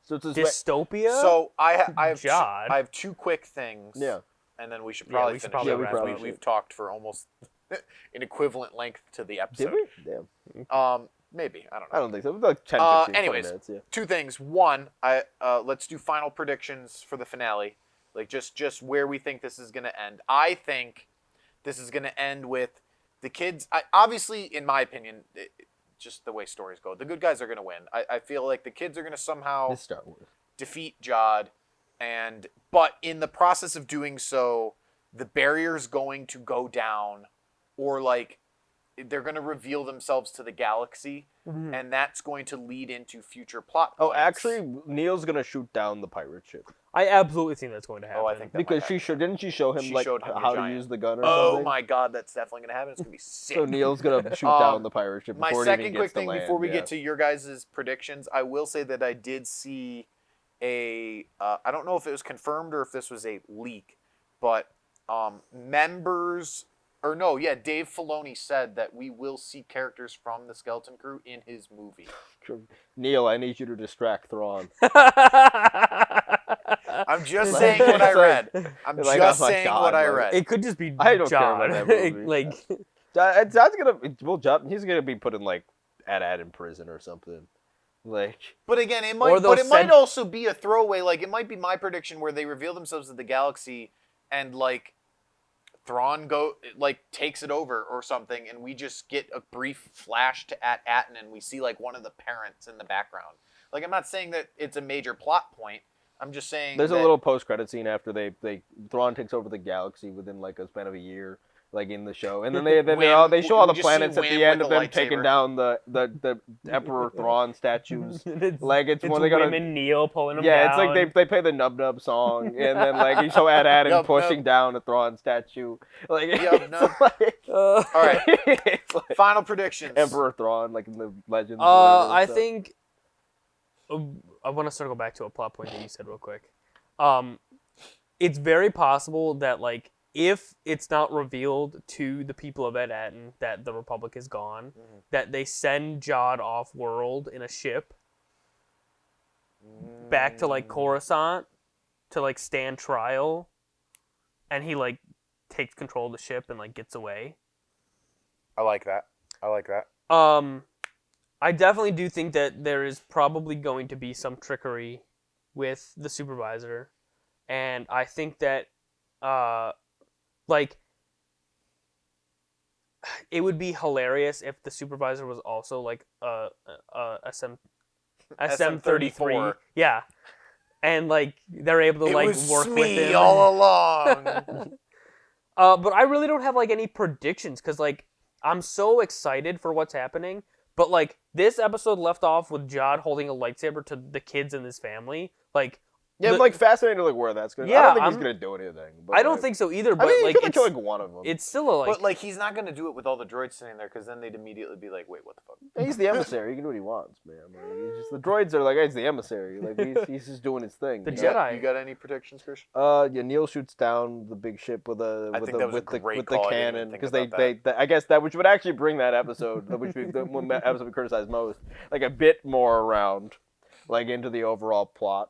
Speaker 1: so it's this
Speaker 2: Dystopia.
Speaker 3: So I have
Speaker 2: Jod.
Speaker 3: I have two quick things.
Speaker 1: Yeah.
Speaker 3: And then we should
Speaker 2: Yeah,
Speaker 3: probably
Speaker 2: we should
Speaker 3: finish
Speaker 2: probably
Speaker 3: it,
Speaker 1: wrap
Speaker 3: because
Speaker 1: up.
Speaker 3: we've talked for almost an equivalent length to the episode.
Speaker 1: did we? Damn.
Speaker 3: Maybe, I don't know.
Speaker 1: I don't think so. It was like 10, 15, 20
Speaker 3: anyways,
Speaker 1: minutes. Yeah.
Speaker 3: two things. One, let's do final predictions for the finale. Like just where we think this is gonna end. I think this is gonna end with the kids. Obviously, in my opinion, just the way stories go, the good guys are gonna win. I feel like the kids are gonna somehow
Speaker 1: This Star Wars.
Speaker 3: defeat Jod, but in the process of doing so, the barrier's going to go down, or like they're going to reveal themselves to the galaxy, and that's going to lead into future plot
Speaker 1: Oh,
Speaker 3: points.
Speaker 1: actually, Neil's gonna shoot down the pirate ship
Speaker 2: I absolutely think that's going to happen.
Speaker 3: I think that
Speaker 1: because
Speaker 3: might
Speaker 1: didn't she show him
Speaker 3: She
Speaker 1: like
Speaker 3: showed him the
Speaker 1: how to
Speaker 3: giant.
Speaker 1: use the gun or
Speaker 3: Oh
Speaker 1: something?
Speaker 3: my god, that's definitely going to happen. It's going to be sick.
Speaker 1: So Neil's gonna shoot down the pirate ship.
Speaker 3: My
Speaker 1: Before it
Speaker 3: second
Speaker 1: even
Speaker 3: quick
Speaker 1: gets to
Speaker 3: thing
Speaker 1: land,
Speaker 3: before we
Speaker 1: yeah.
Speaker 3: get to your guys' predictions, I will say that I did see I don't know if it was confirmed or if this was a leak, but Dave Filoni said that we will see characters from the Skeleton Crew in his movie.
Speaker 1: Neil, I need you to distract Thrawn.
Speaker 3: I'm just saying what I read. I'm
Speaker 1: Like,
Speaker 3: just
Speaker 1: oh my
Speaker 3: saying
Speaker 1: God,
Speaker 3: what I
Speaker 1: like-
Speaker 3: read.
Speaker 2: It could just be
Speaker 1: I don't care
Speaker 2: Jod.
Speaker 1: about that movie.
Speaker 2: Like,
Speaker 1: That's gonna he's gonna be put in like in prison or something. Like,
Speaker 3: But again, it
Speaker 2: Or
Speaker 3: might.
Speaker 2: they'll
Speaker 3: But it might
Speaker 2: send-
Speaker 3: also be a throwaway. Like it might be my prediction where they reveal themselves to the galaxy, and like Thrawn takes it over or something, and we just get a brief flash to Attin, and we see like one of the parents in the background. Like I'm not saying that it's a major plot point. I'm just saying
Speaker 1: there's a
Speaker 3: that-
Speaker 1: little post-credit scene after they Thrawn takes over the galaxy within like a span of a year, like in the show, and then they
Speaker 3: Wim-
Speaker 1: show all
Speaker 3: we
Speaker 1: the
Speaker 3: just see
Speaker 1: planets at
Speaker 3: Wim
Speaker 1: the end
Speaker 3: with
Speaker 1: of
Speaker 3: the
Speaker 1: them taking
Speaker 3: lightsaber.
Speaker 1: down the Emperor Thrawn statues.
Speaker 2: it's,
Speaker 1: Like it's
Speaker 2: it's
Speaker 1: when they go
Speaker 2: Wim
Speaker 1: to
Speaker 2: and Neil pulling them
Speaker 1: yeah,
Speaker 2: down.
Speaker 1: it's like they play the Nub Nub song, and then like you show Attin
Speaker 3: Nub
Speaker 1: pushing
Speaker 3: Nub.
Speaker 1: down a Thrawn statue. Like
Speaker 3: Yub
Speaker 1: it's
Speaker 3: Nub.
Speaker 1: like,
Speaker 3: All right,
Speaker 1: it's like
Speaker 3: final predictions.
Speaker 1: Emperor Thrawn, like in the Legends. or whatever
Speaker 2: I
Speaker 1: stuff.
Speaker 2: think I want to circle back to a plot point that you said real quick. It's very possible that like if it's not revealed to the people of Attin that the Republic is gone, that they send Jod off world in a ship back to like Coruscant to like stand trial, and he like takes control of the ship and like gets away.
Speaker 3: I like that.
Speaker 2: I definitely do think that there is probably going to be some trickery with the supervisor, and I think that, like, it would be hilarious if the supervisor was also like a SM-33, yeah, and like they're able to like work with him
Speaker 3: all along.
Speaker 2: But I really don't have like any predictions because like I'm so excited for what's happening. But like this episode left off with Jod holding a lightsaber to the kids in his family. Like
Speaker 1: Yeah, I'm like fascinated like where that's going. I
Speaker 2: Yeah,
Speaker 1: don't think he's
Speaker 2: I'm-
Speaker 1: going to do anything. But,
Speaker 2: I don't
Speaker 1: like,
Speaker 2: think so either. But
Speaker 1: I mean,
Speaker 2: like
Speaker 1: he could
Speaker 2: it's,
Speaker 1: kill like one of them.
Speaker 2: it's still a like.
Speaker 3: But like he's not gonna do it with all the droids sitting there, because then they'd immediately be like, "Wait, what the fuck?"
Speaker 1: He's the emissary. He can do what he wants, man. Like, he's just, the droids are like, hey, he's the emissary. Like he's just doing his thing.
Speaker 2: The
Speaker 1: you know?
Speaker 2: Jedi.
Speaker 3: You got any predictions, Christian?
Speaker 1: Yeah, Neil shoots down the big ship with
Speaker 3: I
Speaker 1: with
Speaker 3: think
Speaker 1: the
Speaker 3: that was a
Speaker 1: with the
Speaker 3: great
Speaker 1: with the
Speaker 3: call. I didn't even
Speaker 1: cannon
Speaker 3: think
Speaker 1: because
Speaker 3: about that.
Speaker 1: I guess that which would actually bring that episode, which we the one episode we criticized most, like a bit more around, like into the overall plot.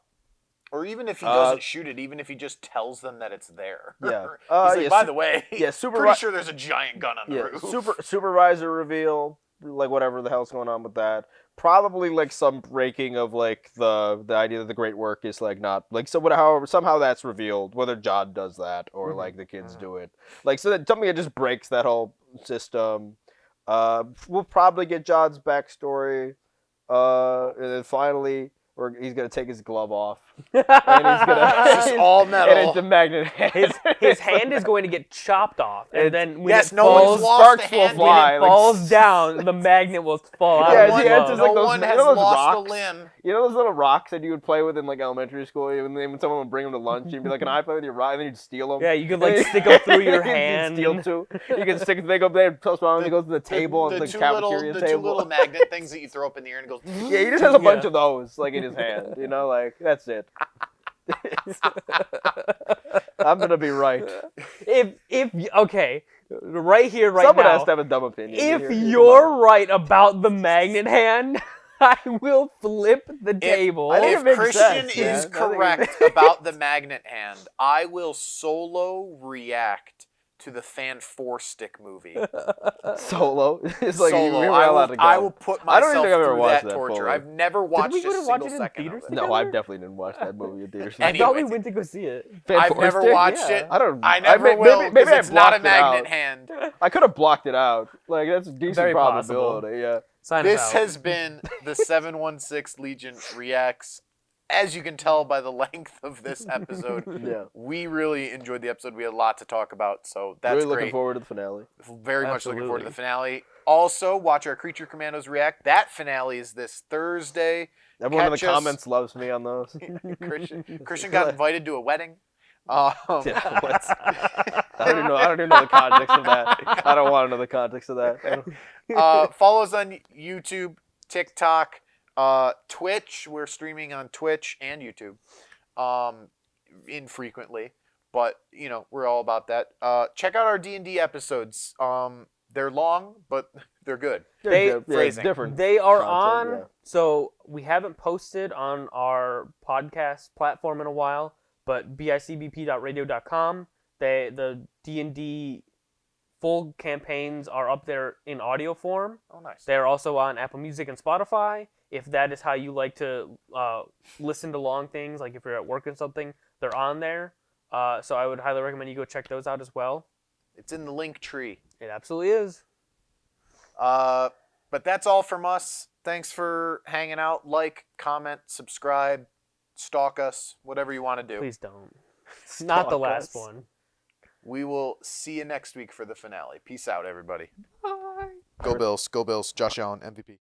Speaker 3: Or even if he doesn't shoot it, even if he just tells them that it's there.
Speaker 1: Yeah.
Speaker 3: He's like,
Speaker 1: yeah,
Speaker 3: by the way,
Speaker 1: yeah,
Speaker 3: pretty sure there's a giant gun on the roof.
Speaker 1: Supervisor reveal, like whatever the hell's going on with that. Probably like some breaking of like the idea that the great work is like not like so however somehow that's revealed, whether John does that or like the kids do it. Like so that something that just breaks that whole system. We'll probably get John's backstory. And then finally he's gonna take his glove off, and he's gonna
Speaker 3: it's just all metal,
Speaker 1: and it's the magnet hand.
Speaker 2: His hand is going to get chopped off, and then when it
Speaker 3: no
Speaker 2: falls,
Speaker 3: one's lost
Speaker 1: sparks
Speaker 3: a
Speaker 1: will
Speaker 3: hand.
Speaker 1: fly.
Speaker 2: when it falls down, the magnet will fall out.
Speaker 1: Yeah,
Speaker 2: of his
Speaker 1: yeah,
Speaker 2: glove.
Speaker 1: it's just like
Speaker 3: No
Speaker 1: those,
Speaker 3: one
Speaker 1: you
Speaker 3: has
Speaker 1: know those
Speaker 3: lost
Speaker 1: rocks?
Speaker 3: a limb.
Speaker 1: You know those little rocks that you would play with in like elementary school, and then when someone would bring them to lunch, you'd be like, "Can I play with your rock?" And then you'd steal them.
Speaker 2: Yeah, you could like stick them through your hand.
Speaker 1: You'd steal two. You can stick the thing up there, toss around, and it goes to the table, the cafeteria
Speaker 3: the
Speaker 1: table.
Speaker 3: two little magnet things that you throw up in the air and it goes.
Speaker 1: Yeah, he just has a bunch of those, like in his hand. You know, like that's it. I'm gonna be right.
Speaker 2: If okay, right here, right
Speaker 1: Someone
Speaker 2: now.
Speaker 1: has to have a dumb opinion.
Speaker 2: If
Speaker 1: here.
Speaker 2: you're right about the magnet hand, I will flip the table.
Speaker 3: If Christian
Speaker 1: sense,
Speaker 3: is
Speaker 1: man.
Speaker 3: correct about the magnet hand, I will solo react to the Fan 4 stick movie.
Speaker 1: Solo. It's like
Speaker 3: Solo.
Speaker 1: you're allowed to go.
Speaker 3: I will put
Speaker 1: I don't
Speaker 3: myself
Speaker 1: think I've ever
Speaker 3: through
Speaker 1: watched
Speaker 3: that
Speaker 1: that
Speaker 3: torture.
Speaker 1: fully.
Speaker 3: I've never watched
Speaker 2: we
Speaker 3: a
Speaker 2: go to watch
Speaker 3: single
Speaker 2: it in
Speaker 3: second
Speaker 2: theaters
Speaker 3: of it.
Speaker 1: No, I definitely didn't watch that movie in theaters.
Speaker 2: I thought we
Speaker 3: Anyways.
Speaker 2: went to go see it.
Speaker 3: I've never watched it.
Speaker 1: I don't.
Speaker 3: I never will.
Speaker 1: Maybe I
Speaker 3: it's not a
Speaker 1: blocked it
Speaker 3: magnet
Speaker 1: out.
Speaker 3: hand.
Speaker 1: I could have blocked it out. Like that's a decent
Speaker 2: Very
Speaker 1: probability. Yeah.
Speaker 2: Sign
Speaker 3: This
Speaker 2: us out.
Speaker 3: has been the 716 Legion Reacts. As you can tell by the length of this episode,
Speaker 1: Yeah.
Speaker 3: we really enjoyed the episode. We had a lot to talk about, so that's
Speaker 1: Really
Speaker 3: great.
Speaker 1: looking forward to the finale.
Speaker 3: Very much looking forward to the finale. Also, watch our Creature Commandos react. That finale is this Thursday.
Speaker 1: Everyone in the
Speaker 3: Catch us.
Speaker 1: comments loves me on those.
Speaker 3: Christian got invited to a wedding.
Speaker 1: Yeah, I don't even know the context of that. I don't want to know the context of that.
Speaker 3: Follow us on YouTube, TikTok, Twitch. We're streaming on Twitch and YouTube, infrequently, but you know we're all about that. Check out our D&D episodes. They're long, but they're good.
Speaker 1: It's different.
Speaker 2: They are
Speaker 1: content,
Speaker 2: on.
Speaker 1: yeah.
Speaker 2: So we haven't posted on our podcast platform in a while, but bicbp.radio.com. The D&D full campaigns are up there in audio form.
Speaker 3: Oh, nice.
Speaker 2: They're also on Apple Music and Spotify. If that is how you like to listen to long things, like if you're at work or something, they're on there. So I would highly recommend you go check those out as well.
Speaker 3: It's in the link tree.
Speaker 2: It absolutely is.
Speaker 3: But that's all from us. Thanks for hanging out. Like, comment, subscribe, stalk us, whatever you want to do.
Speaker 2: Please don't. Not the last one.
Speaker 3: We will see you next week for the finale. Peace out, everybody. Bye. Go Bills. Go Bills. Josh Allen, MVP.